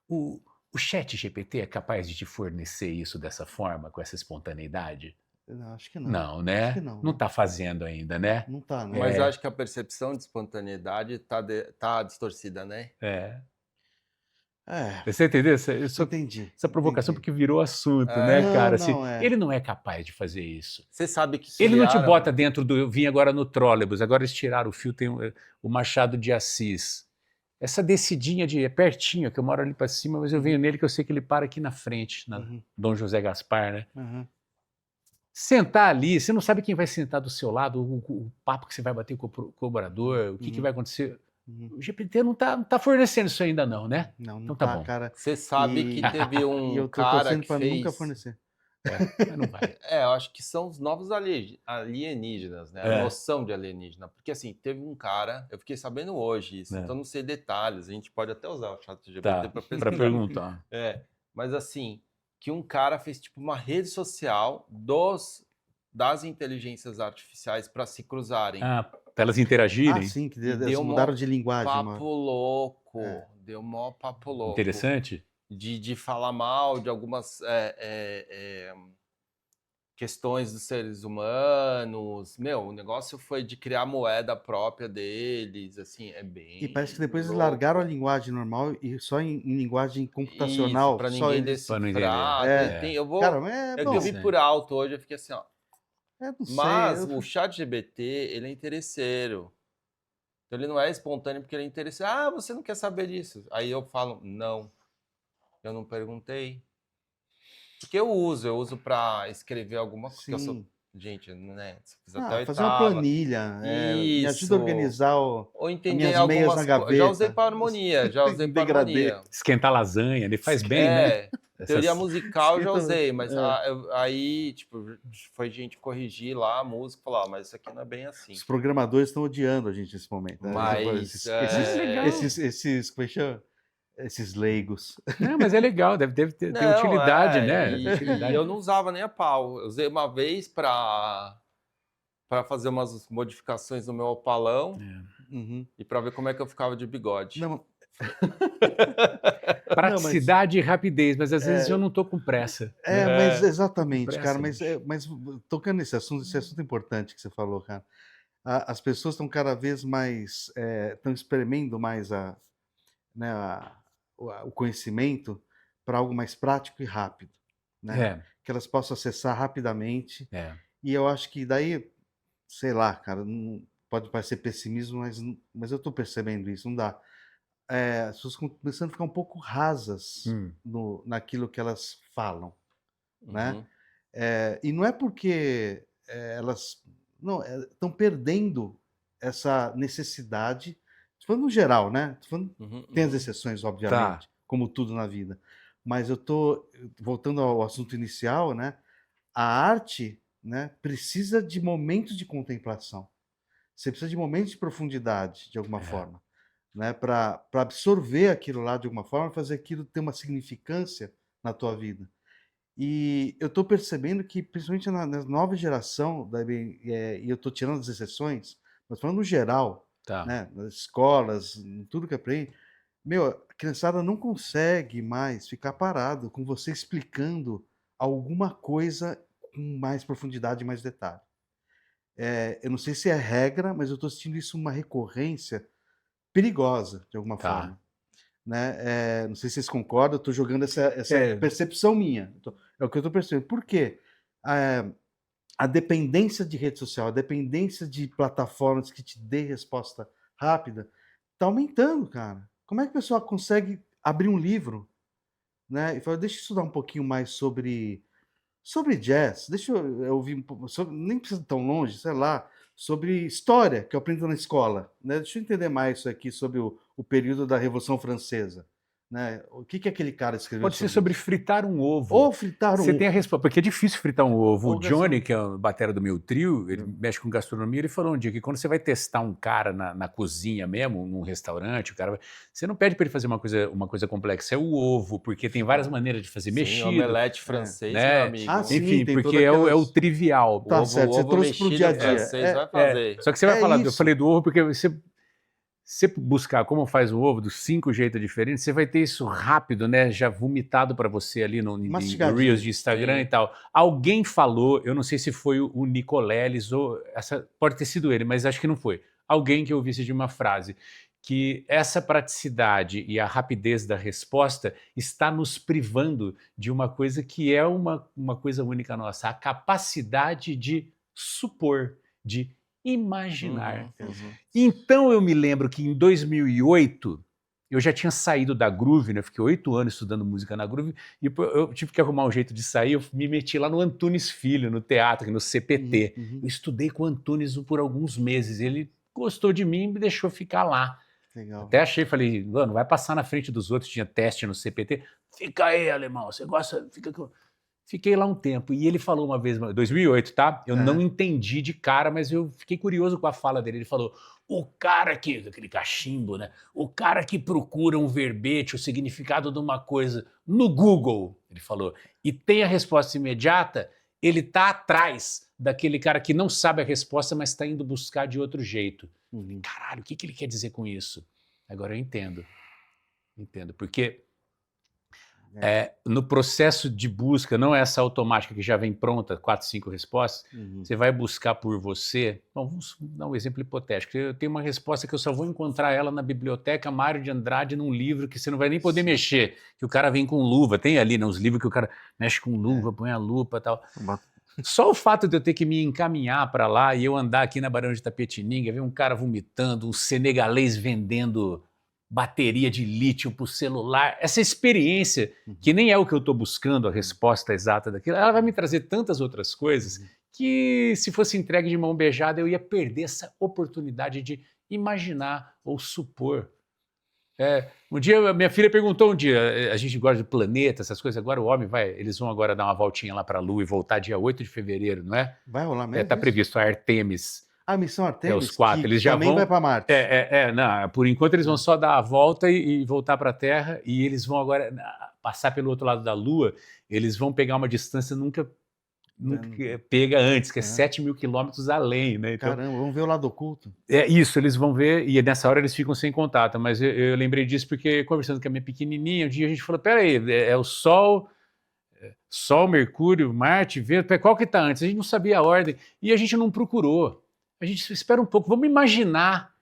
Speaker 2: o chat GPT é capaz de te fornecer isso dessa forma, com essa espontaneidade?
Speaker 1: Não, acho que não.
Speaker 2: Não, né?
Speaker 1: Acho que não,
Speaker 2: Não
Speaker 1: né?
Speaker 2: está fazendo ainda, né?
Speaker 1: Não tá, né?
Speaker 3: Mas eu acho que a percepção de espontaneidade tá distorcida, né?
Speaker 2: Você entendeu? Essa
Speaker 1: Entendi.
Speaker 2: provocação
Speaker 1: entendi.
Speaker 2: porque virou assunto,
Speaker 3: É.
Speaker 2: né,
Speaker 1: Não,
Speaker 2: cara?
Speaker 1: não,
Speaker 2: Assim, ele não é capaz de fazer isso.
Speaker 3: Você sabe que
Speaker 2: Ele não te
Speaker 3: criaram-
Speaker 2: bota dentro do... Eu vim agora no trólebus, agora eles tiraram o fio, tem o Machado de Assis. Essa descidinha é pertinho, que eu moro ali para cima, mas eu venho nele que eu sei que ele para aqui na frente, na
Speaker 1: Uhum,
Speaker 2: Dom José Gaspar, né?
Speaker 1: uhum.
Speaker 2: Sentar ali, você não sabe quem vai sentar do seu lado, o papo que você vai bater com o colaborador, o que vai acontecer.
Speaker 1: Uhum.
Speaker 2: O GPT não tá fornecendo isso ainda não, né?
Speaker 1: Não
Speaker 2: Então tá
Speaker 1: tá,
Speaker 2: bom.
Speaker 1: cara.
Speaker 3: Você sabe
Speaker 1: E-
Speaker 3: que teve
Speaker 1: E
Speaker 3: um
Speaker 1: eu tô
Speaker 3: cara
Speaker 1: torcendo
Speaker 3: que
Speaker 1: pra
Speaker 3: fez...
Speaker 1: nunca fornecer.
Speaker 2: Mas não vai.
Speaker 3: Eu acho que são os novos alienígenas, né? A noção de alienígena. Porque, assim, teve um cara, eu fiquei sabendo hoje isso, então não sei detalhes, a gente pode até usar o chat GPT para pesquisar.
Speaker 2: Para perguntar.
Speaker 3: Mas, assim, que um cara fez, tipo, uma rede social das inteligências artificiais para se cruzarem.
Speaker 2: Para elas interagirem?
Speaker 1: sim, que
Speaker 3: E
Speaker 1: eles mudaram de linguagem.
Speaker 3: Papo louco. Deu mó papo louco.
Speaker 2: Interessante.
Speaker 3: De falar mal de algumas questões dos seres humanos. Meu, o negócio foi de criar moeda própria deles, assim, é bem.
Speaker 1: E parece que depois eles
Speaker 3: louco.
Speaker 1: largaram a linguagem normal e só em linguagem computacional.
Speaker 3: Para
Speaker 1: só
Speaker 3: ninguém
Speaker 1: eles...
Speaker 2: Pra não
Speaker 3: decifrar.
Speaker 2: entender.
Speaker 3: Eu vou.
Speaker 1: Cara, mas
Speaker 3: Eu vi por alto hoje, eu fiquei assim, ó.
Speaker 1: não
Speaker 3: Mas
Speaker 1: sei,
Speaker 3: o chat GPT, ele é interesseiro. Então ele não é espontâneo porque ele é interesseiro. Ah, você não quer saber disso. Aí eu falo, não. Eu não perguntei. Porque eu uso para escrever alguma coisa.
Speaker 1: Sim.
Speaker 3: Gente, né? Se fiz até
Speaker 1: fazer uma planilha. Me ajuda a organizar
Speaker 3: ou entender
Speaker 1: minhas meias
Speaker 3: algumas
Speaker 1: na
Speaker 3: coisas. Já usei
Speaker 1: gaveta.
Speaker 3: para harmonia, já usei para
Speaker 1: Degradê.
Speaker 3: harmonia.
Speaker 2: Esquentar lasanha, ele faz bem, né?
Speaker 3: Teoria musical eu já
Speaker 1: Esquenta-
Speaker 3: usei, mas aí, tipo, foi gente corrigir lá a música e falar, mas isso aqui não é bem assim.
Speaker 1: Os programadores estão odiando a gente nesse momento. Né?
Speaker 3: Mas,
Speaker 1: Como é que chama? Esses leigos.
Speaker 2: Não, mas é legal, deve ter utilidade, né?
Speaker 3: E eu não usava nem a pau. Eu usei uma vez para fazer umas modificações no meu opalão e para ver como é que eu ficava de bigode.
Speaker 1: Não,
Speaker 2: Praticidade e rapidez, mas às vezes eu não tô com pressa.
Speaker 1: mas exatamente,
Speaker 2: Pressa,
Speaker 1: cara. Mas tocando nesse assunto, esse assunto importante que você falou, cara. As pessoas estão cada vez mais, estão espremendo mais o conhecimento para algo mais prático e rápido, né? Que elas possam acessar rapidamente. E eu acho que daí, sei lá, cara, pode parecer pessimismo, mas eu estou percebendo isso, não dá. As pessoas estão começando a ficar um pouco rasas naquilo que elas falam, né? E não é porque elas estão perdendo essa necessidade. Estou falando no geral, né? Tem as exceções, obviamente, como tudo na vida. Mas eu estou voltando ao assunto inicial, né? A arte, né, precisa de momentos de contemplação. Você precisa de momentos de profundidade, de alguma forma, né? Para absorver aquilo lá de alguma forma, fazer aquilo ter uma significância na tua vida. E eu estou percebendo que, principalmente na nova geração, e eu estou tirando as exceções, mas falando no geral, né, nas escolas, em tudo que aprende, a criançada não consegue mais ficar parado com você explicando alguma coisa com mais profundidade e mais detalhe. Eu não sei se é regra, mas eu estou sentindo isso uma recorrência perigosa, de alguma forma. Né? Não sei se vocês concordam, eu estou jogando essa percepção minha. É o que eu estou percebendo. Por quê? A dependência de rede social, a dependência de plataformas que te dê resposta rápida, está aumentando, cara. Como é que a pessoa consegue abrir um livro, né, e falar, deixa eu estudar um pouquinho mais sobre jazz, deixa eu ouvir um pouco, nem precisa ir tão longe, sei lá, sobre história, que eu aprendo na escola, né? Deixa eu entender mais isso aqui sobre o período da Revolução Francesa. Né? O que aquele cara escreveu?
Speaker 2: Pode ser sobre fritar um ovo.
Speaker 1: Ou fritar um ovo.
Speaker 2: Você tem a resposta, porque é difícil fritar um ovo.
Speaker 1: Ou
Speaker 2: O Johnny, que é o batera do meu trio, ele mexe com gastronomia, ele falou um dia que quando você vai testar um cara na cozinha mesmo, num restaurante, você não pede para ele fazer uma coisa complexa, é o ovo, porque tem várias maneiras de fazer mexido.
Speaker 3: Omelete francês,
Speaker 2: né?
Speaker 3: meu amigo.
Speaker 2: Enfim, porque é o trivial.
Speaker 1: Tá certo, você trouxe pro dia a dia.
Speaker 3: Vai fazer.
Speaker 2: Só que você vai falar, eu falei do ovo porque você buscar como faz o ovo dos 5 jeitos diferentes, você vai ter isso rápido, né? Já vomitado para você ali no Reels de Instagram e tal. Alguém falou, eu não sei se foi o Nicoleles ou pode ter sido ele, mas acho que não foi. Alguém que eu ouvisse de uma frase que essa praticidade e a rapidez da resposta está nos privando de uma coisa que é uma coisa única nossa, a capacidade de supor, de imaginar. Então eu me lembro que em 2008 eu já tinha saído da Groove, né? Eu fiquei 8 anos estudando música na Groove e eu tive que arrumar um jeito de sair. Eu me meti lá no Antunes Filho, no teatro, no CPT. Eu estudei com o Antunes por alguns meses. Ele gostou de mim e me deixou ficar lá.
Speaker 1: Legal.
Speaker 2: Até achei, falei, mano, vai passar na frente dos outros. Tinha teste no CPT. Fica aí, alemão, você gosta? Fiquei lá um tempo. E ele falou uma vez, 2008, tá? Eu não
Speaker 1: Aham.
Speaker 2: entendi de cara, mas eu fiquei curioso com a fala dele. Ele falou: o cara que, aquele cachimbo, né? O cara que procura um verbete, o significado de uma coisa no Google, ele falou, e tem a resposta imediata, ele tá atrás daquele cara que não sabe a resposta, mas está indo buscar de outro jeito.
Speaker 1: Uhum.
Speaker 2: Caralho, o que ele quer dizer com isso? Agora eu entendo. Entendo. Porque no processo de busca, não é essa automática que já vem pronta, 4, 5 respostas,
Speaker 1: Uhum.
Speaker 2: você vai buscar por você. Bom, vamos dar um exemplo hipotético. Eu tenho uma resposta que eu só vou encontrar ela na biblioteca Mário de Andrade, num livro que você não vai nem poder
Speaker 1: Sim.
Speaker 2: mexer, que o cara vem com luva. Tem ali, né, uns livros que o cara mexe com luva, põe a lupa e tal. Só o fato de eu ter que me encaminhar para lá e eu andar aqui na Barão de Tapetininga, ver um cara vomitando, um senegalês vendendo bateria de lítio para o celular, essa experiência, que nem é o que eu estou buscando, a resposta exata daquilo, ela vai me trazer tantas outras coisas que, se fosse entregue de mão beijada, eu ia perder essa oportunidade de imaginar ou supor. Um dia, minha filha perguntou a gente gosta de planeta, essas coisas, agora o homem eles vão agora dar uma voltinha lá para a Lua e voltar dia 8 de fevereiro, não é?
Speaker 1: Vai rolar mesmo
Speaker 2: Tá
Speaker 1: isso?
Speaker 2: previsto a Artemis,
Speaker 1: A missão
Speaker 2: os
Speaker 1: Artemis,
Speaker 2: 4,
Speaker 1: que
Speaker 2: eles já
Speaker 1: também
Speaker 2: vão...
Speaker 1: vai para Marte.
Speaker 2: Não, por enquanto eles vão só dar a volta e voltar para a Terra, e eles vão agora passar pelo outro lado da Lua, eles vão pegar uma distância nunca pega antes, que é 7.000 quilômetros além, né? Então,
Speaker 1: Caramba, vamos ver o lado oculto.
Speaker 2: é isso, eles vão ver, e nessa hora eles ficam sem contato, mas eu lembrei disso porque, conversando com a minha pequenininha, um dia a gente falou, peraí, é o Sol, Mercúrio, Marte, Vênus, qual que está antes? A gente não sabia a ordem, e a gente não procurou. A gente espera um pouco, vamos imaginar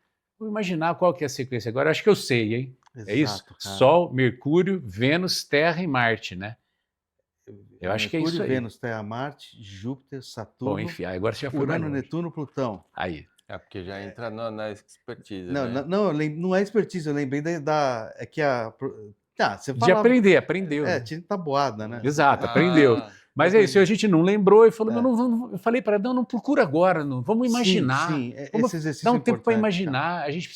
Speaker 2: qual que é a sequência agora. Acho que eu sei, hein? É isso?
Speaker 1: Exato, cara.
Speaker 2: Sol, Mercúrio, Vênus, Terra e Marte, né? Eu acho que é isso aí.
Speaker 1: Vênus, Terra, Marte, Júpiter, Saturno,
Speaker 2: Bom, enfim, agora você já foi mais
Speaker 1: Urano,
Speaker 2: longe.
Speaker 1: Netuno, Plutão.
Speaker 2: Aí.
Speaker 3: É porque já entra na expertise,
Speaker 1: Não,
Speaker 3: né?
Speaker 1: não é expertise, eu lembrei é que você
Speaker 2: De
Speaker 1: falava...
Speaker 2: aprendeu. Né?
Speaker 1: tinha tabuada, né?
Speaker 2: Exato, aprendeu. Mas é isso, a gente não lembrou e falou, eu falei para ela, não procura agora, não, vamos imaginar.
Speaker 1: Sim,
Speaker 2: vamos
Speaker 1: esse exercício
Speaker 2: dar um
Speaker 1: é
Speaker 2: tempo para
Speaker 1: importante,
Speaker 2: imaginar. A gente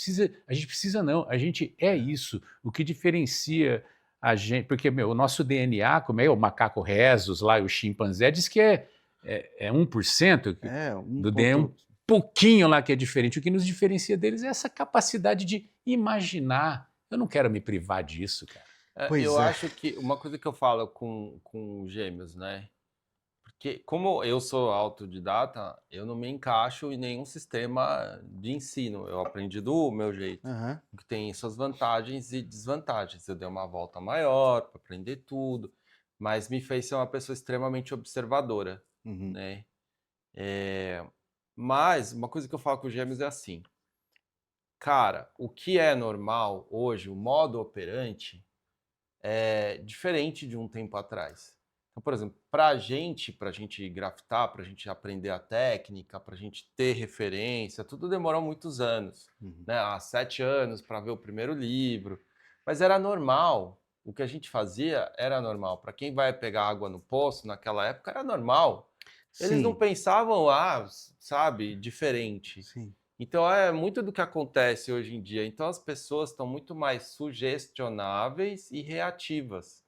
Speaker 2: precisa não, a gente é isso. O que diferencia a gente, porque o nosso DNA, como é o macaco rhesus lá, e o chimpanzé, diz que é 1%, do DNA, um pouquinho lá que é diferente. O que nos diferencia deles é essa capacidade de imaginar. Eu não quero me privar disso, cara.
Speaker 3: Eu acho que uma coisa que eu falo com gêmeos, né? Porque como eu sou autodidata, eu não me encaixo em nenhum sistema de ensino. Eu aprendi do meu jeito, que tem suas vantagens e desvantagens. Eu dei uma volta maior para aprender tudo, mas me fez ser uma pessoa extremamente observadora, né? Mas uma coisa que eu falo com os gêmeos é assim, cara, o que é normal hoje, o modo operante, é diferente de um tempo atrás. Então, por exemplo, para a gente grafitar, para a gente aprender a técnica, para a gente ter referência, tudo demorou muitos anos, né? 7 anos para ver o primeiro livro, mas era normal. O que a gente fazia era normal. Para quem vai pegar água no poço, naquela época, era normal. Eles não pensavam, sabe, diferente.
Speaker 1: Sim.
Speaker 3: Então, é muito do que acontece hoje em dia. Então, as pessoas estão muito mais sugestionáveis e reativas.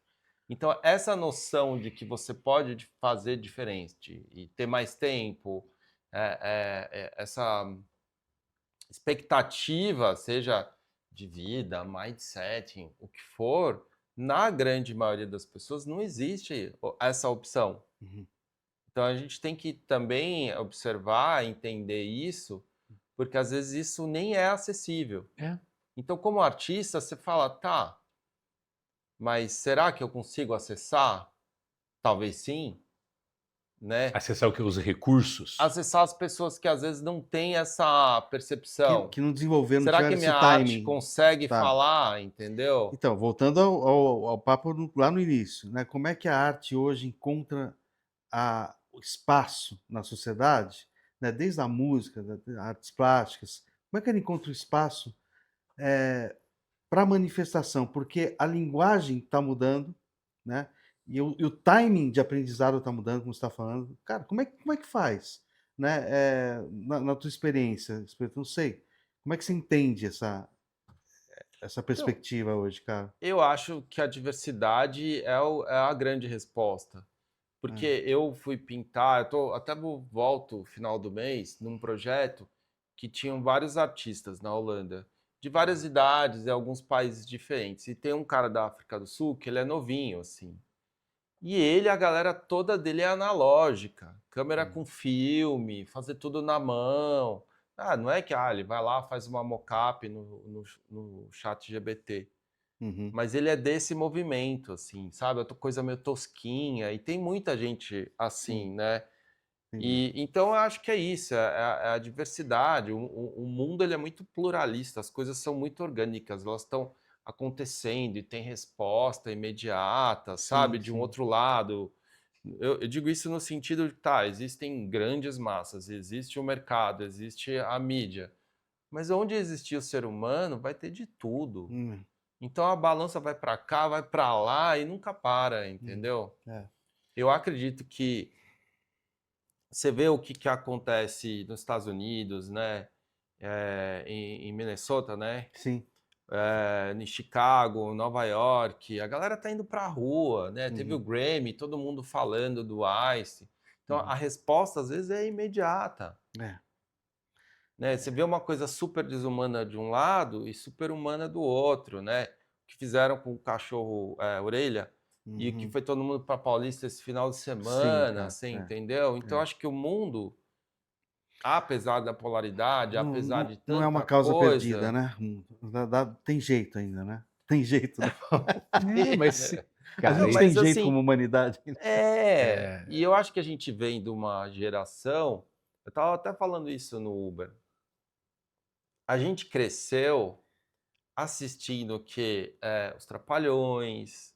Speaker 3: Então, essa noção de que você pode fazer diferente e ter mais tempo, essa expectativa, seja de vida, mindset, o que for, na grande maioria das pessoas não existe essa opção. Então, a gente tem que também observar, entender isso, porque às vezes isso nem é acessível. Então, como artista, você fala, tá, mas será que eu consigo acessar? Talvez sim, né?
Speaker 2: Acessar o que? Os recursos?
Speaker 3: Acessar as pessoas que às vezes não têm essa percepção.
Speaker 1: Que não desenvolveram, não
Speaker 3: será
Speaker 1: tiveram
Speaker 3: que minha
Speaker 1: esse
Speaker 3: arte
Speaker 1: timing.
Speaker 3: consegue falar, entendeu?
Speaker 1: Então, voltando ao papo lá no início, né? Como é que a arte hoje encontra o espaço na sociedade, né? Desde a música, artes plásticas, como é que ela encontra o espaço para manifestação? Porque a linguagem está mudando, né? E o timing de aprendizado está mudando, como você está falando. Cara, como é que faz? Né? Na tua experiência, não sei. Como é que você entende essa perspectiva hoje, cara?
Speaker 3: Eu acho que a diversidade é a grande resposta. Porque eu fui pintar, volto no final do mês num projeto que tinham vários artistas na Holanda, de várias idades e alguns países diferentes. E tem um cara da África do Sul que ele é novinho, assim. E ele, a galera toda dele é analógica, câmera com filme, fazer tudo na mão. Não é que ele vai lá, faz uma mocap no chat GBT.
Speaker 1: Uhum.
Speaker 3: Mas ele é desse movimento, assim, sabe? Outra coisa meio tosquinha, e tem muita gente assim, né?
Speaker 1: Entendi.
Speaker 3: E então eu acho que é isso, é a diversidade. O mundo ele é muito pluralista, as coisas são muito orgânicas, elas estão acontecendo e tem resposta imediata, sabe? De um
Speaker 1: sim.
Speaker 3: outro lado. Eu digo isso no sentido de, existem grandes massas, existe o mercado, existe a mídia. Mas onde existir o ser humano, vai ter de tudo. Então a balança vai para cá, vai para lá e nunca para, entendeu?
Speaker 1: É.
Speaker 3: Eu acredito que você vê o que acontece nos Estados Unidos, né? Em Minnesota, né?
Speaker 1: Sim.
Speaker 3: Em Chicago, Nova York, a galera tá indo pra rua, né? Teve o Grammy, todo mundo falando do Ice. Então a resposta às vezes é imediata. Né? Você vê uma coisa super desumana de um lado e super humana do outro, né? O que fizeram com o cachorro orelha e o que foi todo mundo para Paulista esse final de semana, entendeu? Então acho que o mundo, apesar da polaridade, apesar de tanta
Speaker 1: não é uma causa
Speaker 3: coisa,
Speaker 1: perdida, né? Tem jeito ainda, né? Tem jeito, né?
Speaker 2: Mas,
Speaker 1: A
Speaker 2: cara,
Speaker 1: gente tem jeito como humanidade.
Speaker 3: E eu acho que a gente vem de uma geração, eu estava até falando isso no Uber, a gente cresceu assistindo os Trapalhões,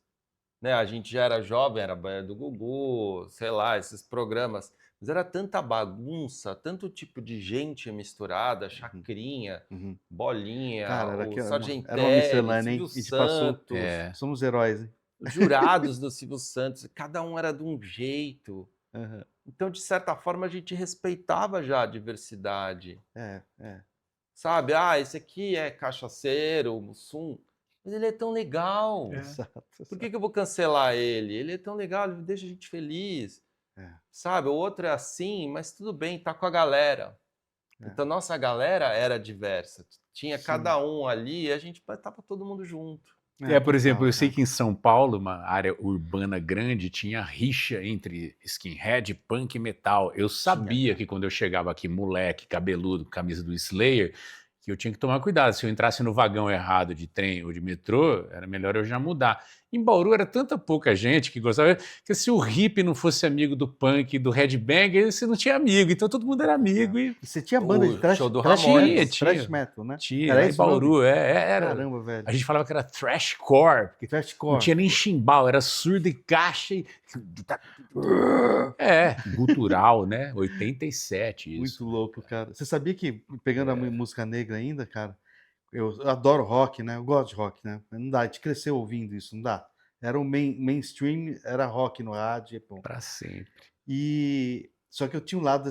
Speaker 3: né? A gente já era jovem, era Banha do Gugu, sei lá, esses programas. Mas era tanta bagunça, tanto tipo de gente misturada, Chacrinha, Bolinha,
Speaker 1: Cara,
Speaker 3: o Sargentelli,
Speaker 1: era uma miscelânea, hein?
Speaker 3: Silvio
Speaker 1: A gente passou.
Speaker 3: Santos,
Speaker 1: Somos heróis, hein?
Speaker 3: os jurados do Silvio Santos, cada um era de um jeito. Então, de certa forma, a gente respeitava já a diversidade. Sabe? Esse aqui é cachaceiro, Mussum, mas ele é tão legal.
Speaker 1: Exato.
Speaker 3: Por que eu vou cancelar ele? Ele é tão legal, ele deixa a gente feliz. Sabe? O outro é assim, mas tudo bem, tá com a galera. Então, nossa galera era diversa. Tinha cada um ali e a gente tava todo mundo junto.
Speaker 2: Por exemplo, eu sei que em São Paulo, uma área urbana grande, tinha rixa entre skinhead, punk e metal. Eu sabia que quando eu chegava aqui, moleque, cabeludo, camisa do Slayer, que eu tinha que tomar cuidado. Se eu entrasse no vagão errado de trem ou de metrô, era melhor eu já mudar. Em Bauru era tanta pouca gente que gostava, que se o hippie não fosse amigo do punk e do headbanger, você não tinha amigo. Então todo mundo era amigo. E
Speaker 1: você tinha banda de thrash,
Speaker 3: show do
Speaker 1: thrash metal, né?
Speaker 2: Tinha,
Speaker 1: era
Speaker 2: em Bauru, era.
Speaker 1: Caramba, velho.
Speaker 2: A gente falava que era thrashcore, porque
Speaker 1: Thrashcore.
Speaker 2: não tinha nem chimbal, era surdo e caixa e... gutural, né? 87, isso.
Speaker 1: Muito louco, cara. Você sabia que, pegando a música negra ainda, cara, eu adoro rock, né? Eu gosto de rock, né? Não dá, a gente cresceu ouvindo isso, não dá. Era o mainstream, era rock no rádio.
Speaker 2: Pra sempre.
Speaker 1: Só que eu tinha um lado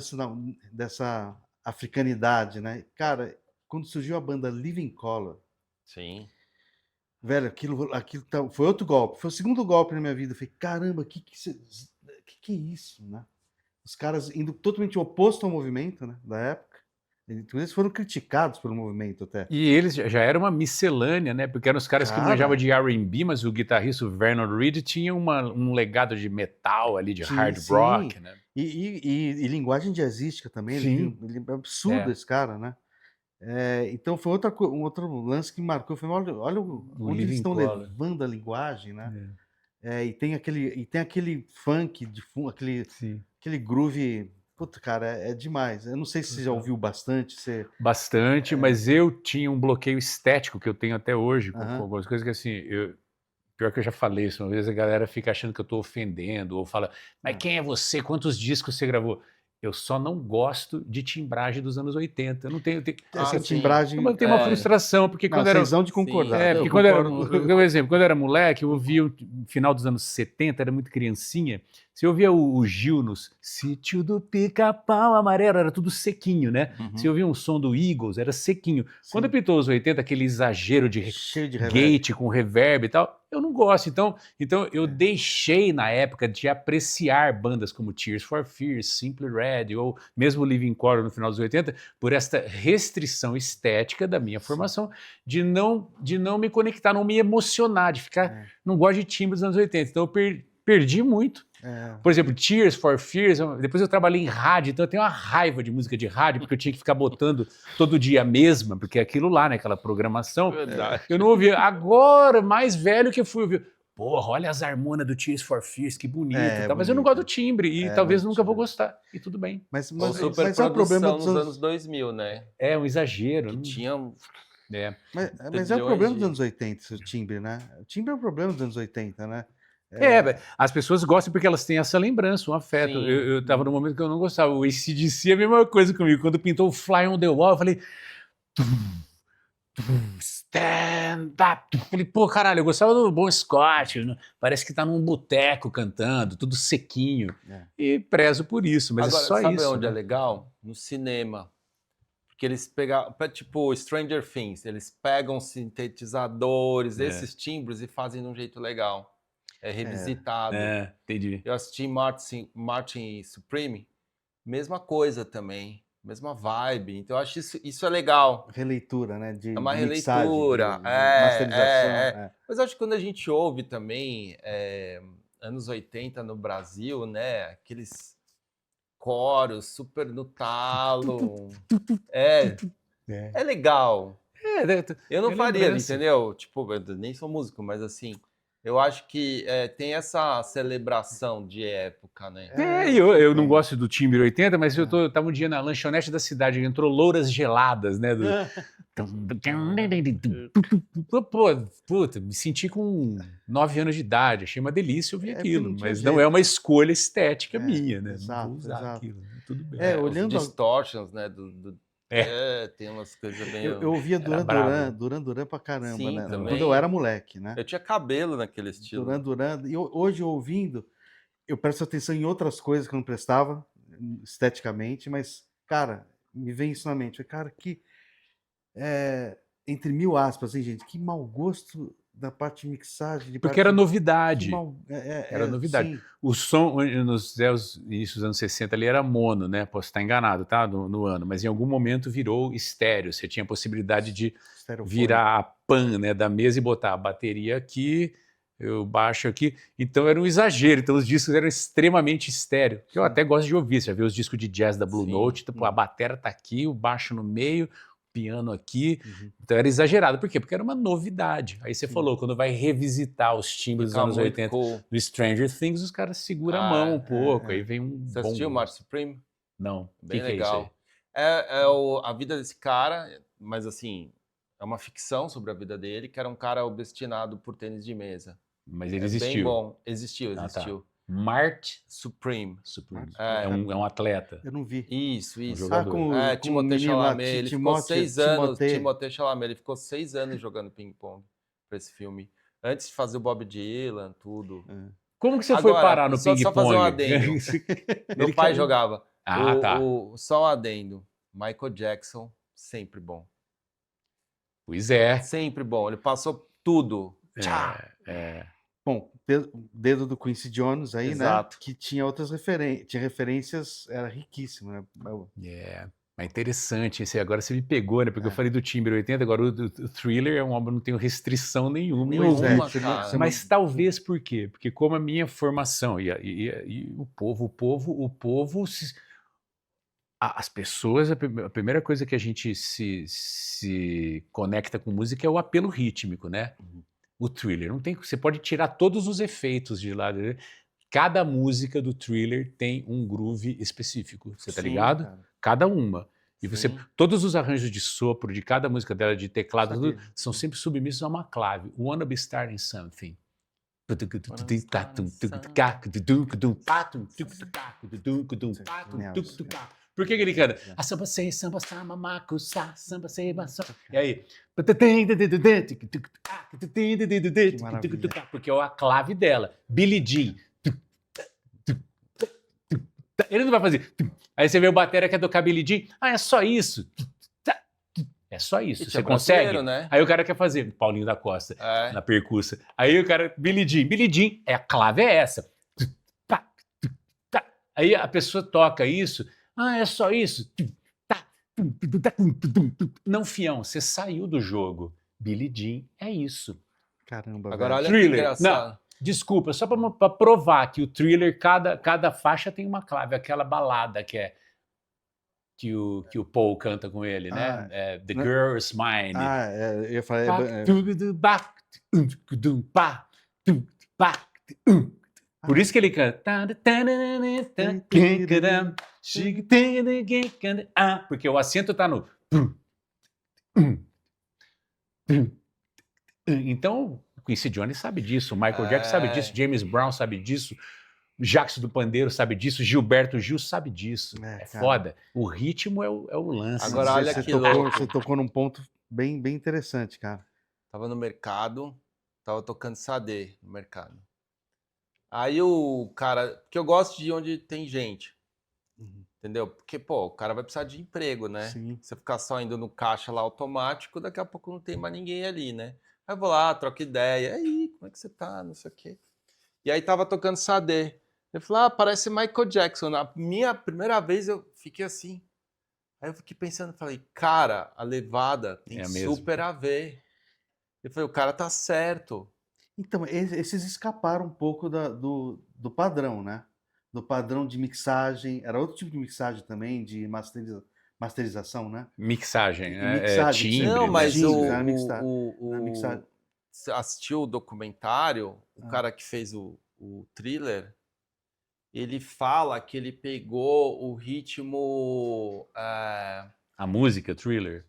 Speaker 1: dessa africanidade, né? Cara, quando surgiu a banda Living Colour,
Speaker 3: Sim.
Speaker 1: velho, aquilo foi outro golpe. Foi o segundo golpe na minha vida. Eu falei, caramba, que é isso, né? Os caras indo totalmente oposto ao movimento, né, da época. Eles foram criticados pelo movimento até.
Speaker 2: E eles já era uma miscelânea, né? Porque eram os caras que manjavam de R&B, mas o guitarrista, o Vernon Reid, tinha um legado de metal ali, de hard rock, né?
Speaker 1: E linguagem jazzística também.
Speaker 2: Sim.
Speaker 1: Ele é absurdo esse cara, né? Então foi um outro lance que marcou. Foi, olha onde eles estão levando a linguagem, né? E tem aquele funk de fundo, aquele groove. Puta, cara, é demais. Eu não sei se você já ouviu bastante.
Speaker 2: Bastante, mas eu tinha um bloqueio estético que eu tenho até hoje, com algumas coisas que assim, pior que eu já falei isso, uma vez a galera fica achando que eu tô ofendendo, ou fala, mas quem é você? Quantos discos você gravou? Eu só não gosto de timbragem dos anos 80. Eu não tenho...
Speaker 1: Essa timbragem...
Speaker 2: Eu tenho uma frustração, porque quando era...
Speaker 1: Vocês de concordar.
Speaker 2: Porque quando era... Por exemplo, quando eu era moleque, eu ouvia o final dos anos 70, era muito criancinha, Você ouvia o Gil nos Sítio do Pica-Pau Amarelo, era tudo sequinho, né? Você ouvia um som do Eagles, era sequinho. Quando
Speaker 1: Sim.
Speaker 2: pintou os 80, aquele exagero de
Speaker 1: Cheio de reverb.
Speaker 2: gate com reverb e tal, eu não gosto. Então eu deixei na época de apreciar bandas como Tears for Fears, Simply Red ou mesmo Living Colour no final dos 80 por esta restrição estética da minha formação de não me conectar, não me emocionar, de ficar... Não gosto de timbre dos anos 80. Então eu perdi muito. Por exemplo, Tears for Fears, depois eu trabalhei em rádio, então eu tenho uma raiva de música de rádio, porque eu tinha que ficar botando todo dia a mesma, porque é aquilo lá, né, aquela programação,
Speaker 3: Verdade.
Speaker 2: eu não ouvia. Agora, mais velho que eu fui ouvir, porra, olha as harmonas do Tears for Fears, que bonito, tá? Mas eu não
Speaker 1: bonito.
Speaker 2: gosto do timbre, e
Speaker 1: É,
Speaker 2: talvez
Speaker 1: muito
Speaker 2: nunca vou
Speaker 1: bom.
Speaker 2: gostar, e tudo bem.
Speaker 1: Mas
Speaker 3: Ou
Speaker 1: é o
Speaker 3: superprodução
Speaker 1: problema
Speaker 3: nos
Speaker 1: dos
Speaker 3: anos 2000, né?
Speaker 2: É um exagero.
Speaker 3: Que
Speaker 2: não-
Speaker 3: tinha...
Speaker 2: É.
Speaker 1: Mas é o problema dos
Speaker 3: de-
Speaker 1: anos 80, o timbre, né? O timbre é o problema dos anos 80, né?
Speaker 2: As pessoas gostam porque elas têm essa lembrança, um afeto.
Speaker 3: Sim.
Speaker 2: Eu tava num momento que eu não gostava. O AC/DC é a mesma coisa comigo. Quando pintou o Fly on the Wall, eu falei... Stand up. Eu falei, pô, caralho, eu gostava do Bon Scott. Parece que tá num boteco cantando, tudo sequinho. E prezo por isso, mas
Speaker 3: Agora,
Speaker 2: é só
Speaker 3: sabe
Speaker 2: isso.
Speaker 3: onde é
Speaker 2: né?
Speaker 3: legal? No cinema. Porque eles pegam, tipo Stranger Things, eles pegam sintetizadores, esses timbres e fazem de um jeito legal. É revisitado.
Speaker 2: É, entendi.
Speaker 3: Eu assisti Martin Supreme, mesma coisa também, mesma vibe. Então eu acho isso é legal.
Speaker 1: Releitura, né? De
Speaker 3: É uma
Speaker 1: mixagem,
Speaker 3: releitura,
Speaker 1: de masterização.
Speaker 3: Mas acho que quando a gente ouve também anos 80 no Brasil, né? Aqueles coros super no talo. É legal. Eu não
Speaker 2: é
Speaker 3: faria,
Speaker 2: lembrança.
Speaker 3: entendeu? Tipo, eu nem sou músico, mas assim, eu acho que tem essa celebração de época, né?
Speaker 2: Eu não gosto do timbre 80, mas eu tava um dia na lanchonete da cidade, entrou Louras Geladas, né? Puta, me senti com 9 anos de idade, achei uma delícia ouvir
Speaker 1: porque
Speaker 2: aquilo,
Speaker 1: não tinha
Speaker 2: mas não
Speaker 1: jeito.
Speaker 2: é uma escolha estética minha, né?
Speaker 1: exato,
Speaker 2: Não vou usar
Speaker 1: exato.
Speaker 2: aquilo, né? Tudo bem.
Speaker 1: Olhando
Speaker 3: Os distortions, né? Tem umas coisas bem...
Speaker 1: eu ouvia
Speaker 2: brabo.
Speaker 1: Duran Duran pra caramba,
Speaker 3: Sim,
Speaker 1: né?
Speaker 3: também.
Speaker 1: Quando eu era moleque, né?
Speaker 3: Eu tinha cabelo naquele estilo.
Speaker 1: Duran, e hoje ouvindo, eu presto atenção em outras coisas que eu não prestava, esteticamente, mas, cara, me vem isso na mente. Cara, que, entre mil aspas, hein, gente, que mau gosto da parte de mixagem.
Speaker 2: Porque era novidade.
Speaker 1: Era
Speaker 2: novidade.
Speaker 1: Sim.
Speaker 2: O som nos inícios dos anos 60 ali era mono, né? Posso estar enganado, tá? No ano, mas em algum momento virou estéreo. Você tinha a possibilidade de virar a pan, né, da mesa e botar a bateria aqui, o baixo aqui. Então era um exagero. Então os discos eram extremamente estéreo. Que eu até gosto de ouvir. Você já viu os discos de jazz da Blue Note? Tipo, a bateria tá aqui, o baixo no meio, piano aqui, então era exagerado. Por quê? Porque era uma novidade. Aí você falou, quando vai revisitar os timbres dos anos 80 do Stranger Things, os caras seguram a mão um pouco, aí vem um
Speaker 3: Você assistiu o Martin Supreme?
Speaker 2: Não.
Speaker 3: Bem
Speaker 2: legal.
Speaker 3: É a vida desse cara, mas assim, é uma ficção sobre a vida dele, que era um cara obstinado por tênis de mesa.
Speaker 2: Mas ele existiu.
Speaker 3: Bem bom. Existiu.
Speaker 2: Tá. Martin
Speaker 3: Supreme.
Speaker 2: É um atleta.
Speaker 1: Eu não vi.
Speaker 3: Isso.
Speaker 1: Com
Speaker 3: Timothée Chalamet, ele ficou 6 anos.
Speaker 1: Timothée.
Speaker 3: Timothée Chalamet, ele ficou 6 anos jogando ping-pong pra esse filme. Antes de fazer o Bob Dylan, tudo.
Speaker 2: Como que você foi parar no ping-pong?
Speaker 3: Só fazer um adendo. Meu pai jogava.
Speaker 2: Tá.
Speaker 3: Só um adendo. Michael Jackson, sempre bom.
Speaker 2: Pois é.
Speaker 3: Sempre bom. Ele passou tudo.
Speaker 1: Bom, dedo do Quincy Jones aí,
Speaker 3: Exato.
Speaker 1: né? Que tinha outras referências, era riquíssimo, né?
Speaker 2: Mas interessante, agora você me pegou, né? Porque eu falei do timbre 80, agora o Thriller é um álbum que não tenho restrição nenhuma. Mas talvez por quê? Porque como a minha formação e o povo, as pessoas, a primeira coisa que a gente se conecta com música é o apelo rítmico, né? O Thriller, não tem, você pode tirar todos os efeitos de lá. Cada música do Thriller tem um groove específico, você tá ligado? Cara. Cada uma. E todos os arranjos de sopro de cada música dela, de teclado, tudo, são sempre submissos a uma clave. Wanna Be Starting Something. Por que ele canta? A samba sei, samba sama, macuçá, samba sei, maçã. E aí? Porque é a clave dela. Billie Jean. Ele não vai fazer. Aí você vê o batera que é tocar Billie Jean. Ah, é só isso. É só isso.
Speaker 3: E
Speaker 2: Você
Speaker 3: tinha
Speaker 2: consegue?
Speaker 3: brasileiro, né?
Speaker 2: Aí o cara quer fazer Paulinho da Costa
Speaker 3: É.
Speaker 2: na percussa. Aí o cara, Billie Jean. Billie Jean, a clave é essa. Aí a pessoa toca isso. Ah, é só isso. Não, fião, você saiu do jogo. Billie Jean é isso.
Speaker 1: Caramba,
Speaker 3: Agora
Speaker 1: velho.
Speaker 3: olha que
Speaker 2: Thriller.
Speaker 3: engraçado.
Speaker 2: Não, desculpa, só para provar que o Thriller, cada faixa tem uma clave. Aquela balada que o Paul canta com ele, né?
Speaker 1: Ah,
Speaker 2: É, The
Speaker 1: né?
Speaker 2: Girl Is Mine.
Speaker 1: Eu ia falar.
Speaker 2: Por isso que ele canta. Porque o acento tá no. Então, o Quincy Jones sabe disso, o Michael Jackson sabe disso, James Brown sabe disso, Jacques do Pandeiro sabe disso, Gilberto Gil sabe disso. É
Speaker 1: cara.
Speaker 2: foda. O ritmo é o lance.
Speaker 3: Agora olha
Speaker 1: Você
Speaker 3: que
Speaker 1: tocou,
Speaker 3: louco.
Speaker 1: você tocou num ponto bem interessante, cara.
Speaker 3: Tava no mercado, tava tocando Sade no mercado. Aí o cara, porque eu gosto de onde tem gente, entendeu? Porque, pô, o cara vai precisar de emprego, né?
Speaker 1: Sim.
Speaker 3: Você ficar só indo no caixa lá automático, daqui a pouco não tem mais ninguém ali, né? Aí eu vou lá, troco ideia. E aí, como é que você tá? Não sei o quê. E aí tava tocando Sade. Eu falei, ah, parece Michael Jackson. Na minha primeira vez eu fiquei assim. Aí eu fiquei pensando, falei, cara, a levada tem
Speaker 2: mesmo.
Speaker 3: super a ver. Eu falei, o cara tá certo.
Speaker 1: Então, esses escaparam um pouco do padrão, né? Do padrão de mixagem. Era outro tipo de mixagem também, de masterização, né?
Speaker 2: Mixagem,
Speaker 1: E
Speaker 2: né?
Speaker 1: mixagem,
Speaker 2: Timbre,
Speaker 3: Não,
Speaker 2: né?
Speaker 3: mas
Speaker 1: Timbre, na
Speaker 3: o
Speaker 1: mixagem.
Speaker 3: você assistiu o documentário, o
Speaker 1: Ah.
Speaker 3: cara que fez o Thriller, ele fala que ele pegou o ritmo.
Speaker 2: A música, Thriller.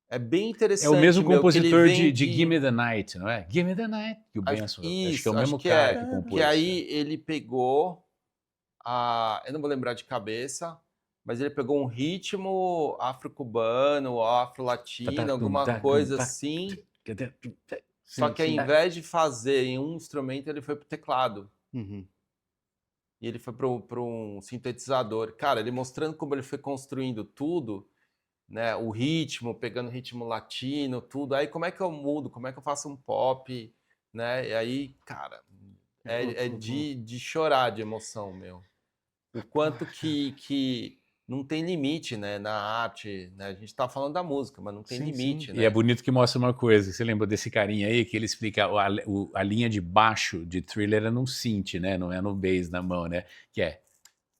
Speaker 3: É bem
Speaker 2: É
Speaker 3: interessante.
Speaker 2: o mesmo
Speaker 3: meu, que ele
Speaker 2: compositor
Speaker 3: vem
Speaker 2: de Give Me the Night, não é? Give Me the Night. Que o
Speaker 3: Acho-
Speaker 2: Benson. Acho que é
Speaker 3: isso,
Speaker 2: o mesmo
Speaker 3: acho que
Speaker 2: cara
Speaker 3: é.
Speaker 2: que compôs.
Speaker 3: Que aí ele pegou eu não vou lembrar de cabeça, mas ele pegou um ritmo afro-cubano, afro-latino, alguma coisa assim. Só
Speaker 1: Sim,
Speaker 3: que ao
Speaker 1: sim.
Speaker 3: invés de fazer em um instrumento, ele foi pro teclado.
Speaker 1: Uhum.
Speaker 3: E ele foi para um sintetizador. Cara, ele mostrando como ele foi construindo tudo, né? O ritmo, pegando ritmo latino, tudo. Aí como é que eu mudo? Como é que eu faço um pop? Né? E aí, cara, é de chorar de emoção, meu. O quanto que não tem limite, né? Na arte, né? A gente tá falando da música, mas não tem
Speaker 1: Sim,
Speaker 3: limite,
Speaker 1: sim.
Speaker 3: né?
Speaker 2: E é bonito que mostra uma coisa. Você lembra desse carinha aí que ele explica a linha de baixo de Thriller é num synth, né? Não é no bass na mão, né? Que é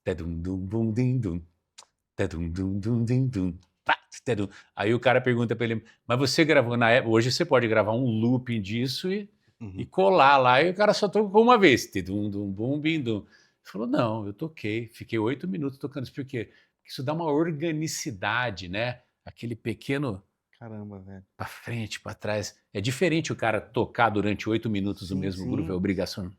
Speaker 2: tadum dum bum din dum, tadum dum dum din dum, pá, tadum. Aí o cara pergunta pra ele: "Mas você gravou na época? Hoje você pode gravar um looping disso e
Speaker 1: Uhum.
Speaker 2: colar lá". E o cara só tocou uma vez, tadum dum bum bim dum. Ele falou: "Não, eu toquei, fiquei 8 minutos tocando isso por quê? Porque isso dá uma organicidade, né? Aquele pequeno
Speaker 1: Caramba, velho.
Speaker 2: pra frente, pra trás. É diferente o cara tocar durante 8 minutos o
Speaker 1: Sim,
Speaker 2: mesmo
Speaker 1: sim.
Speaker 2: groove, é obrigação.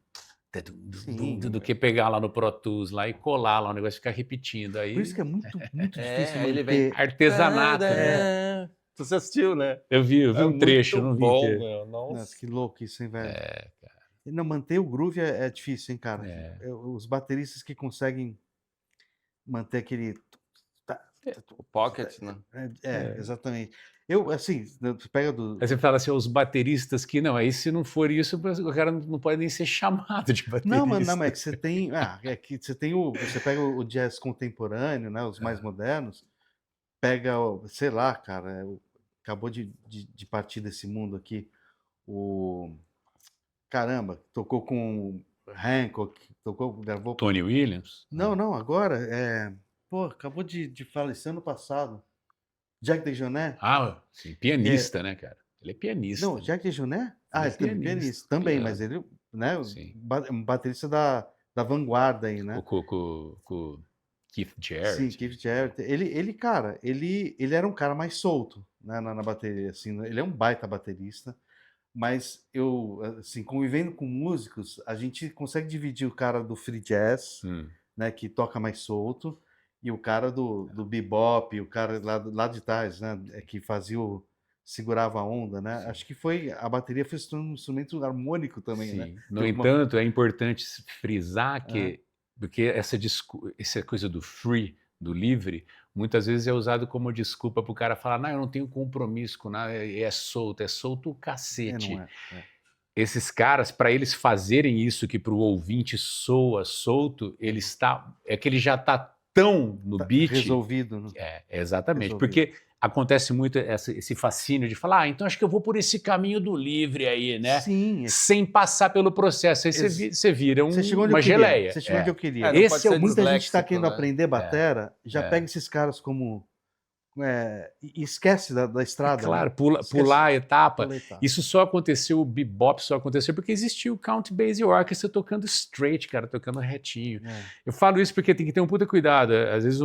Speaker 1: Sim.
Speaker 2: Do que pegar lá no Pro Tools lá e colar lá o negócio e ficar repetindo. Aí
Speaker 1: Por isso que é muito, muito difícil
Speaker 3: aí ele vem.
Speaker 1: manter.
Speaker 2: artesanato, né?
Speaker 3: Você assistiu, né?
Speaker 2: Eu vi um trecho,
Speaker 3: muito
Speaker 2: não vi
Speaker 3: bom,
Speaker 2: inteiro.
Speaker 3: meu.
Speaker 1: Nossa,
Speaker 3: Nossa.
Speaker 1: que louco isso, hein, velho?
Speaker 2: É, cara.
Speaker 1: E não, manter o groove é difícil, hein, cara?
Speaker 2: É.
Speaker 1: Os bateristas que conseguem manter aquele.
Speaker 3: O Pocket, né?
Speaker 1: Exatamente. Eu, assim, você pega do.
Speaker 2: Aí você fala assim, os bateristas que não, aí se não for isso, o cara não pode nem ser chamado de baterista.
Speaker 1: Não, mas é que você tem. É que você tem Você pega o jazz contemporâneo, né? Os mais modernos, pega, sei lá, cara, acabou de partir desse mundo aqui. Caramba, tocou com Hancock, gravou.
Speaker 2: Tony Williams?
Speaker 1: Não, agora. Pô, acabou de falecer ano passado. Jack DeJohnette?
Speaker 2: Ah, sim, pianista, né, cara? Ele é pianista.
Speaker 1: Não, Jack DeJohnette?
Speaker 2: Ele é
Speaker 1: Ele também pianista. Também, mas ele, né,
Speaker 2: Sim.
Speaker 1: um baterista da vanguarda aí, né?
Speaker 2: Com Keith Jarrett.
Speaker 1: Sim, Keith Jarrett. Ele, cara, ele era um cara mais solto, né, na bateria, assim, ele é um baita baterista, mas eu, assim, convivendo com músicos, a gente consegue dividir o cara do free jazz, né, que toca mais solto, e o cara do bebop, o cara lá de trás, né, que segurava a onda, né?
Speaker 2: Sim.
Speaker 1: Acho que a bateria foi se tornando um instrumento harmônico também,
Speaker 2: Sim.
Speaker 1: né?
Speaker 2: No entanto, é importante frisar que Porque essa coisa do free, do livre, muitas vezes é usado como desculpa para o cara falar, não, eu não tenho compromisso com nada, é solto o cacete.
Speaker 1: Não é.
Speaker 2: Esses caras, para eles fazerem isso que para o ouvinte soa solto, é que ele já está tão no
Speaker 1: Tá
Speaker 2: beat.
Speaker 1: resolvido, né?
Speaker 2: Exatamente.
Speaker 1: Resolvido.
Speaker 2: Porque acontece muito esse fascínio de falar, então acho que eu vou por esse caminho do livre aí, né?
Speaker 1: Sim.
Speaker 2: Sem passar pelo processo. Aí você vira
Speaker 1: Você chegou onde
Speaker 2: uma
Speaker 1: eu queria.
Speaker 2: geleia.
Speaker 1: Você chegou onde eu queria.
Speaker 3: não pode ser
Speaker 1: Muita gente está
Speaker 3: disléxico,
Speaker 1: querendo
Speaker 3: né?
Speaker 1: aprender batera, já pega esses caras como... e esquece da estrada.
Speaker 2: Claro,
Speaker 1: né?
Speaker 2: pular a etapa.
Speaker 1: Pula a etapa.
Speaker 2: Isso só aconteceu, o bebop só aconteceu porque existiu o Count Basie Orchestra tocando straight, cara, tocando retinho. Eu falo isso porque tem que ter um puta cuidado. Às vezes,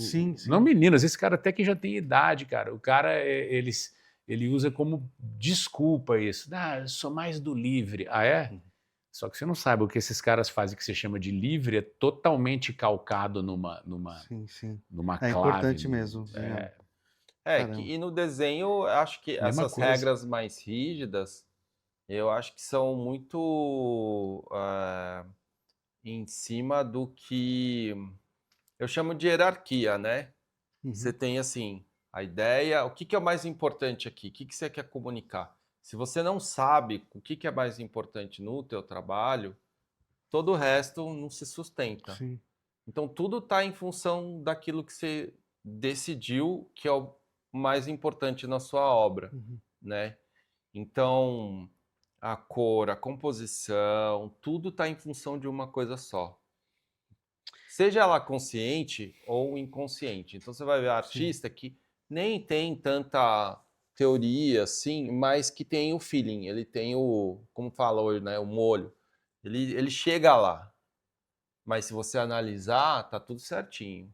Speaker 1: Sim.
Speaker 2: não menino, às vezes esse cara até que já tem idade, cara. O cara, ele usa como desculpa isso. Eu sou mais do livre. Ah, é? Só que você não sabe o que esses caras fazem, que você chama de livre, é totalmente calcado numa
Speaker 1: É
Speaker 2: clave.
Speaker 1: importante mesmo.
Speaker 3: E no desenho, eu acho que
Speaker 2: Mesma
Speaker 3: essas
Speaker 2: coisa.
Speaker 3: regras mais rígidas, eu acho que são muito em cima do que eu chamo de hierarquia, né? Você tem, assim, a ideia, o que é o mais importante aqui? O que você quer comunicar? Se você não sabe o que é mais importante no teu trabalho, todo o resto não se sustenta.
Speaker 1: Sim.
Speaker 3: Então, tudo está em função daquilo que você decidiu que é o mais importante na sua obra, né? Então, a cor, a composição, tudo está em função de uma coisa só. Seja ela consciente ou inconsciente. Então, você vai ver artista que nem tem tanta teoria, assim, mas que tem o feeling, ele tem como fala hoje, né, o molho. Ele chega lá. Mas se você analisar, tá tudo certinho.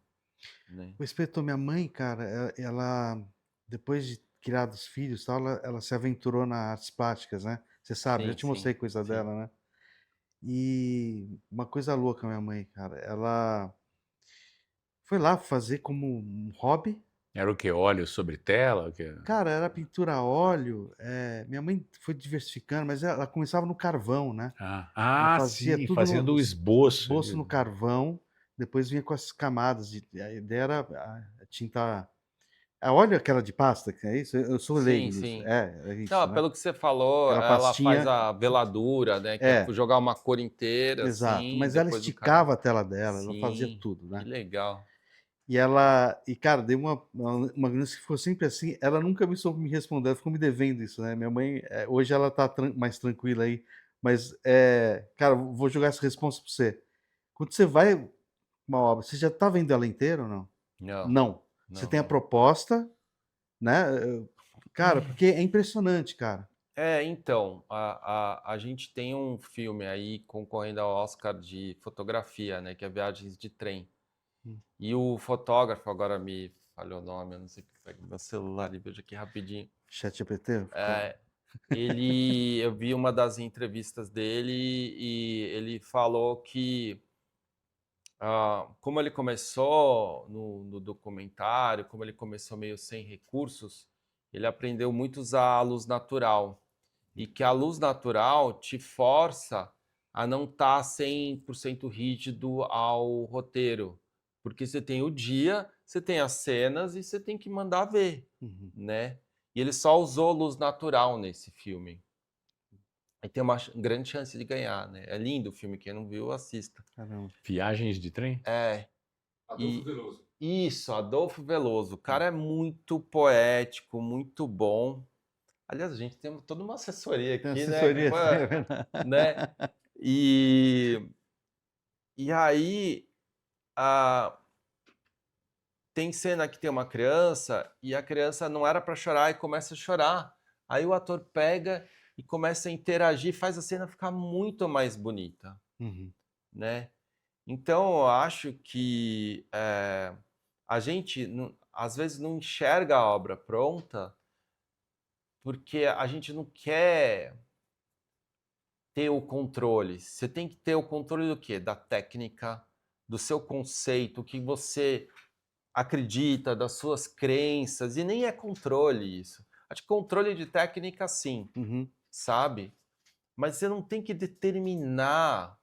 Speaker 3: Né?
Speaker 1: O Espetor, minha mãe, cara, ela depois de criar dos filhos, tal, ela se aventurou nas artes plásticas, né? Você sabe, já te mostrei coisa dela, né? E uma coisa louca, minha mãe, cara, ela foi lá fazer como um hobby.
Speaker 2: Era o que? Óleo sobre tela? O quê?
Speaker 1: Cara, era pintura a óleo. Minha mãe foi diversificando, mas ela começava no carvão, né? Ela fazia
Speaker 2: Sim,
Speaker 1: tudo
Speaker 2: fazendo o esboço.
Speaker 1: esboço no carvão, depois vinha com as camadas. A ideia era a tinta. A óleo aquela de pasta, que é isso? Eu sou leigo nisso.
Speaker 3: Sim.
Speaker 1: É isso,
Speaker 3: Não,
Speaker 1: né?
Speaker 3: pelo que você falou,
Speaker 1: Aquela
Speaker 3: ela
Speaker 1: pastinha.
Speaker 3: faz a veladura, né? Que é jogar uma cor inteira,
Speaker 1: Exato,
Speaker 3: assim,
Speaker 1: mas ela
Speaker 3: depois
Speaker 1: esticava a tela dela, ela
Speaker 3: Sim,
Speaker 1: fazia tudo, né?
Speaker 3: Que legal.
Speaker 1: E cara, deu uma criança que ficou sempre assim, ela nunca me soube me responder, ela ficou me devendo isso, né? Minha mãe, hoje ela tá mais tranquila aí, mas, cara, vou jogar essa resposta pra você. Quando você vai uma obra, você já tá vendo ela inteira ou não? Não. Você tem a proposta, né? Cara, porque é impressionante, cara.
Speaker 3: Então, a gente tem um filme aí concorrendo ao Oscar de fotografia, né? Que é Viagens de Trem. E o fotógrafo, agora me falhou o nome, eu não sei o que pega meu celular e vejo aqui rapidinho.
Speaker 1: ChatGPT?
Speaker 3: Eu vi uma das entrevistas dele e ele falou que como ele começou no documentário, como ele começou meio sem recursos, ele aprendeu muito a usar a luz natural. E que a luz natural te força a não estar 100% rígido ao roteiro. Porque você tem o dia, você tem as cenas e você tem que mandar ver, né? E ele só usou luz natural nesse filme. E tem uma grande chance de ganhar, né? É lindo o filme, quem não viu, assista.
Speaker 1: Caramba.
Speaker 2: Viagens de Trem?
Speaker 3: Adolfo Veloso. Isso, Adolfo Veloso. O cara é muito poético, muito bom. Aliás, a gente tem toda uma assessoria aqui, né? E aí, tem cena que tem uma criança e a criança não era para chorar e começa a chorar. Aí o ator pega e começa a interagir, faz a cena ficar muito mais bonita, né? Então, eu acho que a gente, às vezes, não enxerga a obra pronta porque a gente não quer ter o controle. Você tem que ter o controle do quê? Da técnica, do seu conceito, o que você acredita, das suas crenças. E nem é controle isso. Acho que controle de técnica, sim, sabe? Mas você não tem que determinar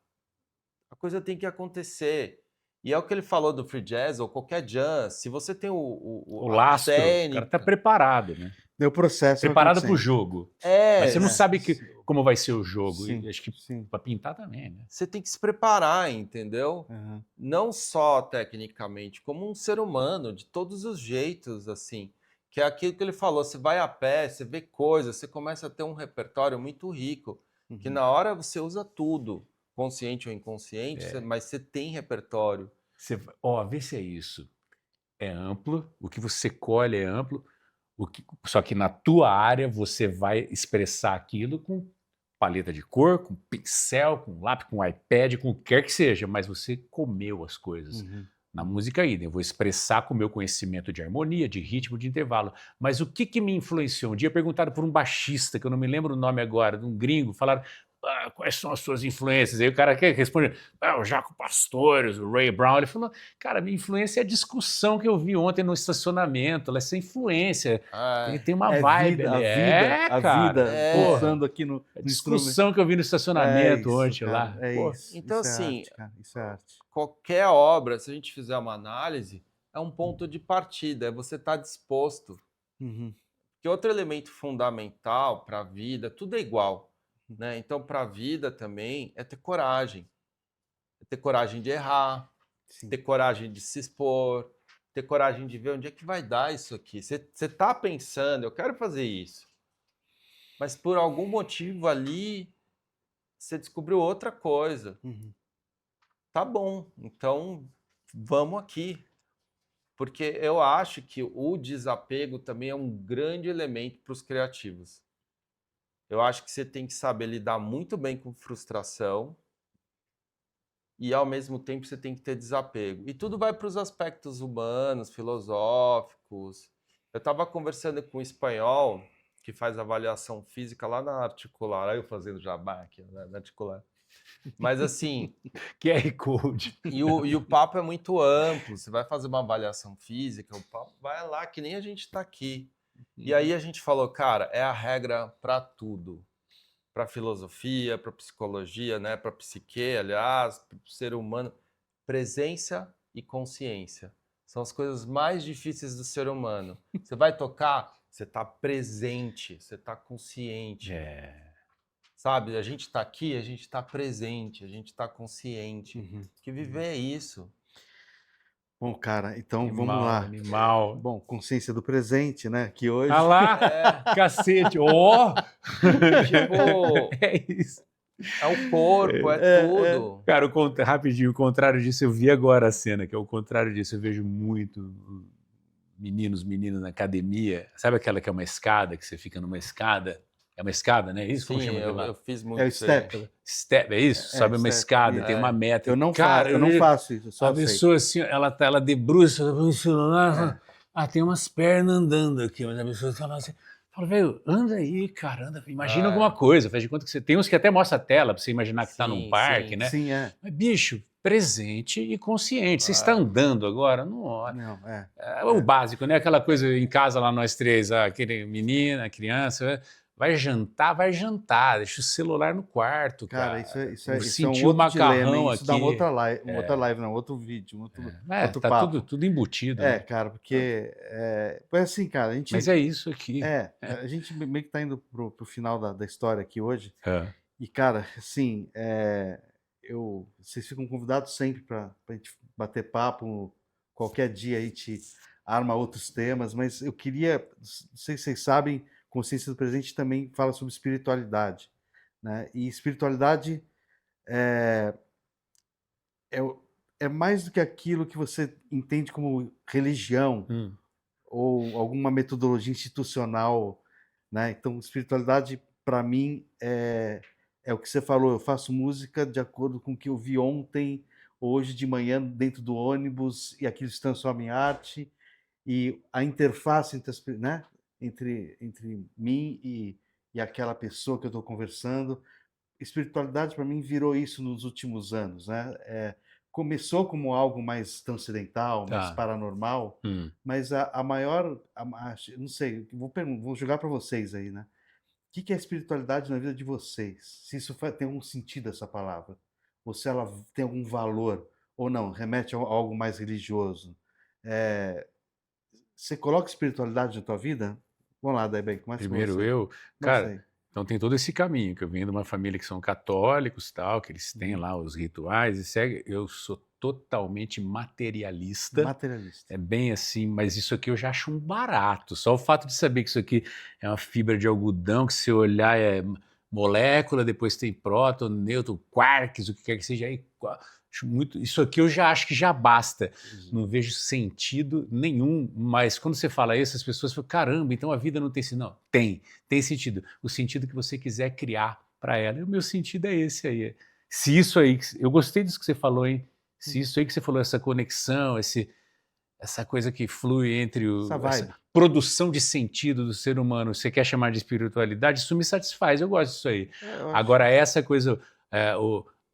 Speaker 3: A coisa tem que acontecer. E é o que ele falou do free jazz ou qualquer jazz. Se você tem
Speaker 2: O
Speaker 3: a
Speaker 2: lastro, o cara tá
Speaker 3: técnica,
Speaker 2: preparado, né?
Speaker 1: O processo vai
Speaker 2: Preparado pro
Speaker 1: acontecendo.
Speaker 2: jogo. Mas você não
Speaker 3: é,
Speaker 2: sabe como vai ser o jogo.
Speaker 1: Sim,
Speaker 2: E acho que
Speaker 1: sim.
Speaker 2: pra pintar também, né?
Speaker 3: você tem que se preparar, entendeu?
Speaker 1: Aham.
Speaker 3: Não só tecnicamente, como um ser humano, de todos os jeitos, assim. Que é aquilo que ele falou, você vai a pé, você vê coisas, você começa a ter um repertório muito rico, que
Speaker 1: Uhum.
Speaker 3: na hora você usa tudo, consciente ou inconsciente,
Speaker 2: É.
Speaker 3: mas você tem repertório.
Speaker 2: Vê se é isso. É amplo, o que você colhe é amplo, só que na tua área você vai expressar aquilo com paleta de cor, com pincel, com lápis, com iPad, com o que quer que seja, mas você comeu as coisas.
Speaker 1: Uhum.
Speaker 2: Na música aí, eu vou expressar com o meu conhecimento de harmonia, de ritmo, de intervalo. Mas o que me influenciou? Um dia perguntaram por um baixista, que eu não me lembro o nome agora, de um gringo, falaram: quais são as suas influências? Aí o cara responde: o Jaco Pastorius, o Ray Brown. Ele falou: cara, minha influência é a discussão que eu vi ontem no estacionamento, essa influência. Tem uma vibe
Speaker 1: vida,
Speaker 2: ali.
Speaker 1: a
Speaker 2: cara,
Speaker 1: vida
Speaker 3: É.
Speaker 1: pulsando aqui no
Speaker 2: a
Speaker 1: instrumento.
Speaker 2: discussão que eu vi no estacionamento ontem
Speaker 1: cara,
Speaker 2: lá.
Speaker 1: É
Speaker 2: Pô,
Speaker 1: isso.
Speaker 3: Então,
Speaker 1: Isso é
Speaker 3: assim,
Speaker 1: arte, cara. Isso é arte.
Speaker 3: qualquer obra, se a gente fizer uma análise, é um ponto de partida, é você estar disposto.
Speaker 1: Uhum.
Speaker 3: Que outro elemento fundamental para a vida, tudo é igual, né? Então, para a vida também é ter coragem. É ter coragem de errar,
Speaker 1: Sim.
Speaker 3: ter coragem de se expor, ter coragem de ver onde é que vai dar isso aqui. Você está pensando, eu quero fazer isso. Mas por algum motivo ali, você descobriu outra coisa.
Speaker 1: Uhum.
Speaker 3: Tá bom, então vamos aqui. Porque eu acho que o desapego também é um grande elemento para os criativos. Eu acho que você tem que saber lidar muito bem com frustração e, ao mesmo tempo, você tem que ter desapego. E tudo vai para os aspectos humanos, filosóficos. Eu estava conversando com um espanhol que faz avaliação física lá na Articular. Aí eu fazendo jabá aqui, na Articular. Mas, assim,
Speaker 2: QR Code.
Speaker 3: e o papo é muito amplo. Você vai fazer uma avaliação física, o papo vai lá, que nem a gente está aqui. E aí a gente falou, cara, é a regra para tudo. Para filosofia, para psicologia, né? Para psique, aliás, para o ser humano. Presença e consciência. São as coisas mais difíceis do ser humano. Você vai tocar, você está presente, você está consciente. Sabe, a gente está aqui, a gente está presente, a gente está consciente.
Speaker 1: Uhum.
Speaker 3: Que viver é isso.
Speaker 1: Bom, cara, então
Speaker 2: Animal,
Speaker 1: vamos lá.
Speaker 2: Animal.
Speaker 1: Bom, consciência do presente, né? Que hoje.
Speaker 2: Ah lá, cacete,
Speaker 3: Tipo,
Speaker 2: É isso.
Speaker 3: é o corpo, é tudo.
Speaker 2: Cara, rapidinho, o contrário disso, eu vi agora a cena, que é o contrário disso, eu vejo muito meninas na academia, sabe aquela que é uma escada, que você fica numa escada? É uma escada, né? Isso? Como
Speaker 3: Sim,
Speaker 2: chama aquilo lá?
Speaker 3: eu fiz muito
Speaker 1: É o
Speaker 3: isso aí.
Speaker 1: step.
Speaker 2: Step, é isso?
Speaker 1: É,
Speaker 2: Sobe uma
Speaker 1: step,
Speaker 2: escada,
Speaker 1: é.
Speaker 2: tem uma meta.
Speaker 1: Eu não,
Speaker 2: Cara,
Speaker 1: eu não faço isso, eu só
Speaker 2: a
Speaker 1: sei.
Speaker 2: pessoa assim, ela debruça no celular, tem umas pernas andando aqui, mas a pessoa fala assim, velho, anda aí, cara, anda, imagina alguma coisa, faz de conta que você tem uns que até mostra a tela pra você imaginar que tá num
Speaker 3: Sim,
Speaker 2: parque,
Speaker 3: sim.
Speaker 2: né?
Speaker 1: Sim, é.
Speaker 2: Mas, bicho, presente e consciente. Você está andando agora? Não olha.
Speaker 1: Não,
Speaker 2: É o básico, né? Aquela coisa em casa lá nós três, aquele menina, criança, vai jantar, deixa o celular no quarto, cara.
Speaker 1: Isso é um
Speaker 2: Sentir
Speaker 1: outro
Speaker 2: o macarrão
Speaker 1: dilema, isso dá
Speaker 2: aqui.
Speaker 1: uma outra live, não, outro vídeo, outro
Speaker 2: Tá
Speaker 1: papo.
Speaker 2: tudo embutido, né?
Speaker 1: Cara, porque foi assim, cara, a gente...
Speaker 2: Mas é isso aqui.
Speaker 1: A gente meio que tá indo pro final da história aqui hoje,
Speaker 2: É.
Speaker 1: e, cara, assim, vocês ficam convidados sempre pra gente bater papo, qualquer dia a gente arma outros temas, mas eu queria, não sei se vocês sabem, Consciência do Presente também fala sobre espiritualidade, né? E espiritualidade é mais do que aquilo que você entende como religião ou alguma metodologia institucional, né? Então, espiritualidade, para mim, é o que você falou. Eu faço música de acordo com o que eu vi ontem, hoje de manhã, dentro do ônibus, e aquilo se transforma em arte. E a interface entre mim e aquela pessoa que eu estou conversando. Espiritualidade, para mim, virou isso nos últimos anos, né? Começou como algo mais transcendental, mais paranormal, mas a maior, não sei, vou jogar para vocês aí, né? O que é espiritualidade na vida de vocês? Se isso tem um sentido essa palavra? ou se ela tem algum valor, ou não, remete a algo mais religioso. Você coloca espiritualidade na tua vida? Vamos lá, Daiben, começa com
Speaker 2: Primeiro
Speaker 1: você.
Speaker 2: eu,
Speaker 1: Começa
Speaker 2: cara,
Speaker 1: aí.
Speaker 2: então tem todo esse caminho, que eu venho de uma família que são católicos, tal, que eles têm lá os rituais e segue. Eu sou totalmente materialista.
Speaker 1: Materialista.
Speaker 2: É bem assim, mas isso aqui eu já acho um barato. Só o fato de saber que isso aqui é uma fibra de algodão, que se olhar é molécula, depois tem próton, nêutron, quarks, o que quer que seja. Aí, acho muito, isso aqui eu já acho que já basta. Não vejo sentido nenhum, mas quando você fala isso, as pessoas falam, caramba, então a vida não tem sentido. Não, tem sentido. O sentido que você quiser criar para ela. E o meu sentido é esse aí. Se isso aí, eu gostei disso que você falou, hein? Se isso aí que você falou, essa conexão, essa coisa que flui entre
Speaker 1: Essa
Speaker 2: essa
Speaker 1: vibe.
Speaker 2: produção de sentido do ser humano, você quer chamar de espiritualidade, isso me satisfaz, eu gosto disso aí.
Speaker 1: Eu acho.
Speaker 2: Agora, essa coisa,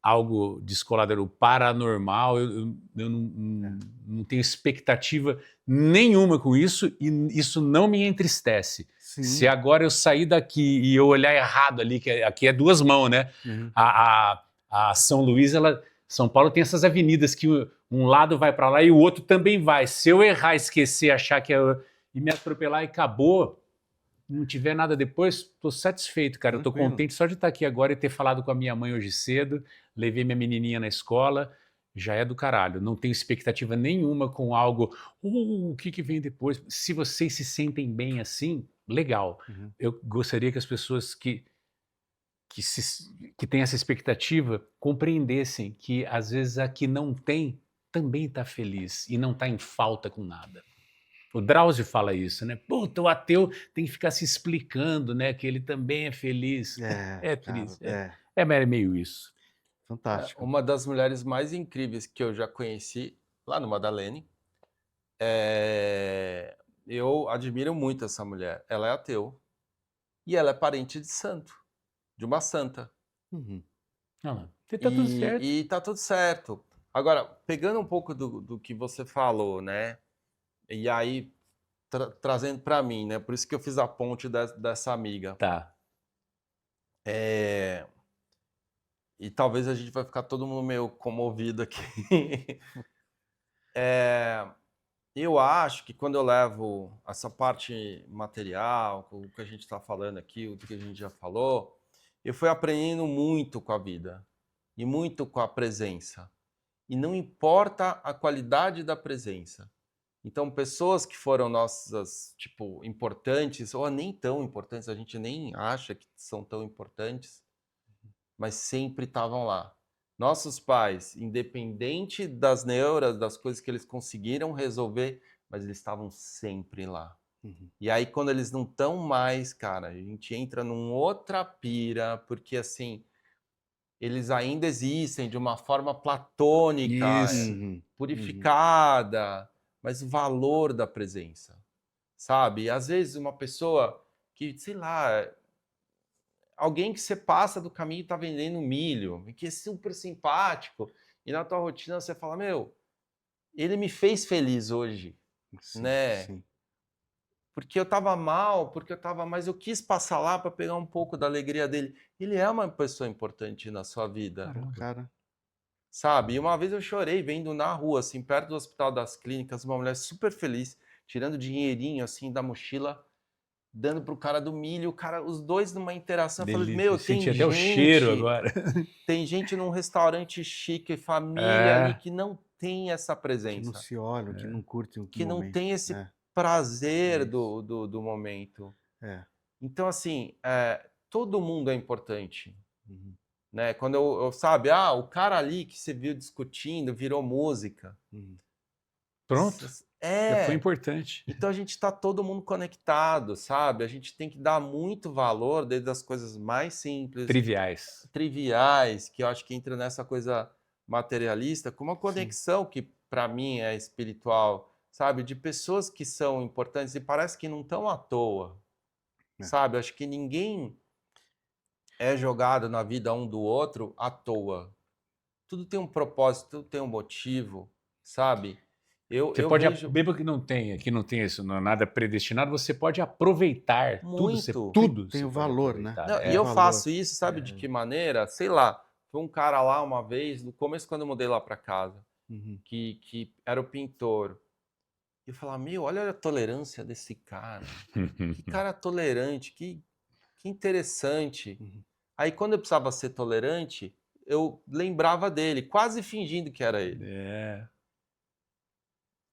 Speaker 2: algo descolado, o paranormal, eu não tenho expectativa nenhuma com isso e isso não me entristece.
Speaker 1: Sim.
Speaker 2: Se agora eu sair daqui e eu olhar errado ali, que aqui é duas mãos, né?
Speaker 1: Uhum.
Speaker 2: A São Luís, São Paulo tem essas avenidas que um lado vai para lá e o outro também vai. Se eu errar, esquecer, achar que e me atropelar e acabou, não tiver nada depois, estou satisfeito, cara. Eu estou
Speaker 1: Tranquilo.
Speaker 2: contente só de estar aqui agora e ter falado com a minha mãe hoje cedo, levei minha menininha na escola, já é do caralho. Não tenho expectativa nenhuma com algo, o que vem depois. Se vocês se sentem bem assim, legal.
Speaker 1: Uhum.
Speaker 2: Eu gostaria que as pessoas que têm essa expectativa compreendessem que às vezes a que não tem também está feliz e não está em falta com nada. O Drauzio fala isso, né? Puta, o ateu tem que ficar se explicando, né? Que ele também é feliz. É triste.
Speaker 1: Cara,
Speaker 2: É meio isso.
Speaker 1: fantástico.
Speaker 3: Uma das mulheres mais incríveis que eu já conheci lá no Madalene. Eu admiro muito essa mulher. Ela é ateu e ela é parente de santo, de uma santa.
Speaker 1: Uhum.
Speaker 2: E tá tudo certo.
Speaker 3: E tá tudo certo. Agora, pegando um pouco do que você falou, né? E aí trazendo para mim, né? Por isso que eu fiz a ponte dessa amiga.
Speaker 2: Tá.
Speaker 3: E talvez a gente vai ficar todo mundo meio comovido aqui. Eu acho que quando eu levo essa parte material, o que a gente está falando aqui, o que a gente já falou, eu fui aprendendo muito com a vida e muito com a presença. E não importa a qualidade da presença. Então, pessoas que foram nossas, tipo, importantes, ou nem tão importantes, a gente nem acha que são tão importantes, mas sempre estavam lá. Nossos pais, independente das neuras, das coisas que eles conseguiram resolver, mas eles estavam sempre lá.
Speaker 1: Uhum.
Speaker 3: E aí, quando eles não estão mais, cara, a gente entra numa outra pira, porque assim, eles ainda existem de uma forma platônica,
Speaker 2: Isso.
Speaker 3: purificada, mas o valor da presença, sabe? Às vezes uma pessoa que, sei lá, alguém que você passa do caminho e tá vendendo milho, que é super simpático, e na tua rotina você fala, meu, ele me fez feliz hoje,
Speaker 1: Sim,
Speaker 3: né?
Speaker 1: sim.
Speaker 3: Porque eu tava mal, mas eu quis passar lá para pegar um pouco da alegria dele. Ele é uma pessoa importante na sua vida.
Speaker 1: Cara.
Speaker 3: Sabe? E uma vez eu chorei vendo na rua, assim, perto do Hospital das Clínicas, uma mulher super feliz, tirando dinheirinho, assim, da mochila, dando pro cara do milho, o cara, os dois numa interação. Eu falei, meu, tem
Speaker 2: Senti
Speaker 3: gente...
Speaker 2: até o cheiro agora.
Speaker 3: Tem gente num restaurante chique, família ali, que não tem essa
Speaker 1: Que
Speaker 3: presença.
Speaker 1: não se olham, que não curtem o
Speaker 3: Que não
Speaker 1: momento.
Speaker 3: tem esse prazer
Speaker 1: Isso.
Speaker 3: do momento.
Speaker 1: É.
Speaker 3: Então, assim, todo mundo é importante.
Speaker 1: Uhum.
Speaker 3: Né? Quando eu sabe, o cara ali que você viu discutindo virou música.
Speaker 1: Uhum.
Speaker 2: Pronto. Já foi importante.
Speaker 3: Então a gente está todo mundo conectado, sabe? A gente tem que dar muito valor desde as coisas mais simples, triviais, que eu acho que entra nessa coisa materialista, com uma conexão que para mim é espiritual, sabe? De pessoas que são importantes e parece que não estão à toa, sabe? Acho que ninguém é jogado na vida um do outro à toa. Tudo tem um propósito, tudo tem um motivo, sabe?
Speaker 2: Você pode, mesmo que não tenha isso, não é nada predestinado, você pode aproveitar
Speaker 3: muito.
Speaker 2: tudo.
Speaker 1: Tem o valor, né?
Speaker 3: E eu faço isso, sabe de que maneira? Sei lá, Foi um cara lá uma vez, no começo quando eu mudei lá para casa,
Speaker 1: Uhum.
Speaker 3: que era o pintor. E eu falava, meu, olha a tolerância desse cara. Que cara tolerante, que interessante.
Speaker 1: Uhum.
Speaker 3: Aí quando eu precisava ser tolerante, eu lembrava dele, quase fingindo que era ele.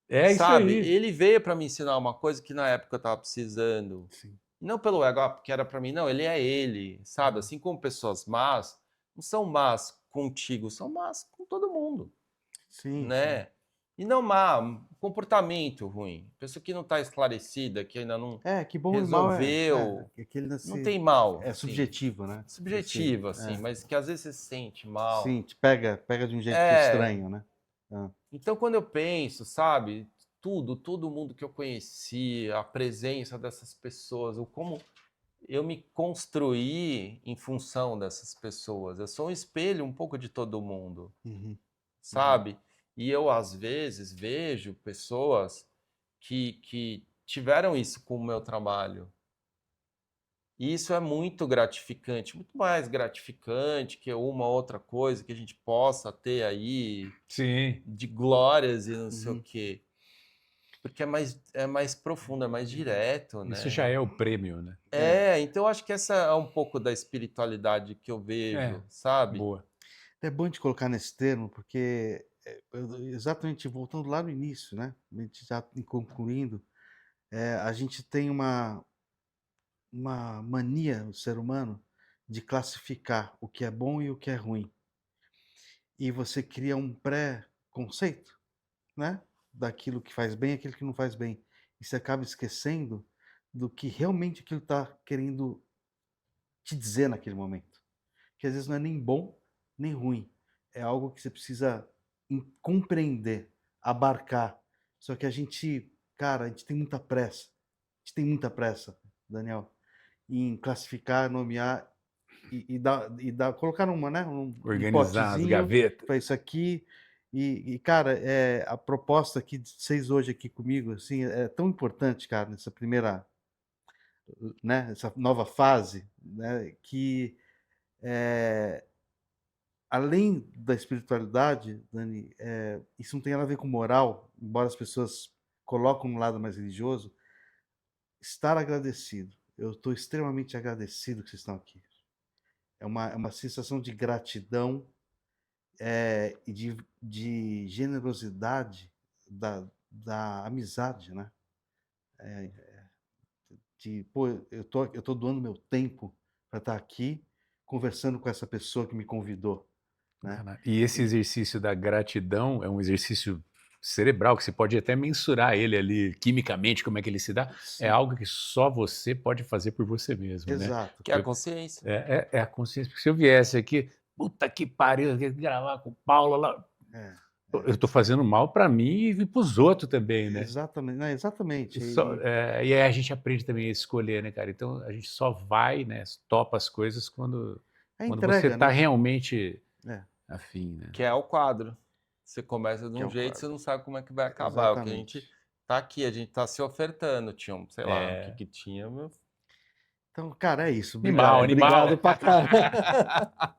Speaker 2: É isso
Speaker 3: Sabe?
Speaker 2: aí.
Speaker 3: Ele veio para me ensinar uma coisa que na época eu estava precisando.
Speaker 1: Sim.
Speaker 3: Não pelo ego, porque era para mim, não, ele é ele, sabe? Assim como pessoas más, não são más contigo, são más com todo mundo,
Speaker 1: Sim, sim.
Speaker 3: né? E não má, comportamento ruim. Pessoa que não está esclarecida, que ainda não
Speaker 1: Que bom e mal
Speaker 3: resolveu,
Speaker 1: aquele
Speaker 3: não tem mal.
Speaker 1: é
Speaker 3: assim.
Speaker 1: subjetivo, né?
Speaker 3: Subjetivo, assim, mas que às vezes você se sente mal.
Speaker 1: Sim, te pega de um jeito
Speaker 3: É.
Speaker 1: estranho, né?
Speaker 3: Então, quando eu penso, sabe, todo mundo que eu conheci, a presença dessas pessoas, o como eu me construí em função dessas pessoas. Eu sou um espelho um pouco de todo mundo,
Speaker 1: Uhum.
Speaker 3: sabe? E eu, às vezes, vejo pessoas que tiveram isso com o meu trabalho. E isso é muito gratificante, muito mais gratificante que uma outra coisa que a gente possa ter aí
Speaker 2: Sim.
Speaker 3: de glórias e não sei o
Speaker 1: Uhum.
Speaker 3: quê. Porque é mais profundo, é mais direto, né?
Speaker 2: Isso já é o prêmio, né?
Speaker 3: Então eu acho que essa é um pouco da espiritualidade que eu vejo, sabe?
Speaker 2: Boa.
Speaker 1: É bom de colocar nesse termo, porque exatamente voltando lá no início, né? A gente já concluindo, a gente tem uma mania, o ser humano, de classificar o que é bom e o que é ruim. E você cria um pré-conceito, né? Daquilo que faz bem e aquilo que não faz bem. E você acaba esquecendo do que realmente aquilo está querendo te dizer naquele momento. Que às vezes não é nem bom nem ruim. É algo que você precisa compreender, abarcar. Só que a gente, cara, a gente tem muita pressa. A gente tem muita pressa, Daniel, em classificar, nomear colocar numa, né, um
Speaker 2: Organizar as
Speaker 1: potezinho
Speaker 2: gavetas.
Speaker 1: para isso aqui. Cara, a proposta aqui de vocês hoje aqui comigo, assim, é tão importante, cara, nessa primeira, né, essa nova fase, né, que além da espiritualidade, Dani, isso não tem nada a ver com moral, embora as pessoas colocam no lado mais religioso, estar agradecido. Eu estou extremamente agradecido que vocês estão aqui. É uma sensação de gratidão e de generosidade da amizade, né? Pô, eu tô doando meu tempo para estar aqui conversando com essa pessoa que me convidou, né?
Speaker 2: E esse exercício da gratidão é um exercício cerebral, que você pode até mensurar ele ali quimicamente, como é que ele se dá.
Speaker 1: Sim,
Speaker 2: É algo que só você pode fazer por você mesmo, né?
Speaker 1: exato.
Speaker 3: Que é a consciência.
Speaker 2: É a consciência. Porque se eu viesse aqui, puta que pariu, eu quero gravar com o Paulo lá. Eu estou fazendo mal para mim e para os outros também, né?
Speaker 1: Exatamente, não, exatamente.
Speaker 2: E aí a gente aprende também a escolher, né, cara? Então a gente só vai, né, topa as coisas quando
Speaker 1: Entrega,
Speaker 2: você está
Speaker 1: né?
Speaker 2: realmente
Speaker 1: É,
Speaker 2: afim, né?
Speaker 3: Que é o quadro. Você começa de
Speaker 1: Que é
Speaker 3: um
Speaker 1: o
Speaker 3: jeito,
Speaker 1: quadro.
Speaker 3: você não sabe como é que vai acabar. É o que a
Speaker 1: Exatamente.
Speaker 3: gente tá aqui, a gente tá se ofertando. Tinha, sei lá, o que tinha, meu.
Speaker 1: Então, cara, é isso.
Speaker 2: Animal,
Speaker 1: Obrigado.
Speaker 2: animal.
Speaker 1: Obrigado pra caramba.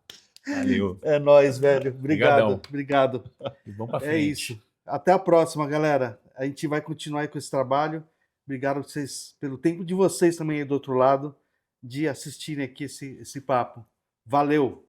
Speaker 2: Valeu.
Speaker 1: É nóis, velho.
Speaker 2: Obrigadão.
Speaker 1: Obrigado.
Speaker 2: E vamos para
Speaker 1: É
Speaker 2: frente.
Speaker 1: isso. Até a próxima, galera. A gente vai continuar aí com esse trabalho. Obrigado vocês pelo tempo de vocês também aí do outro lado de assistirem aqui esse papo. Valeu!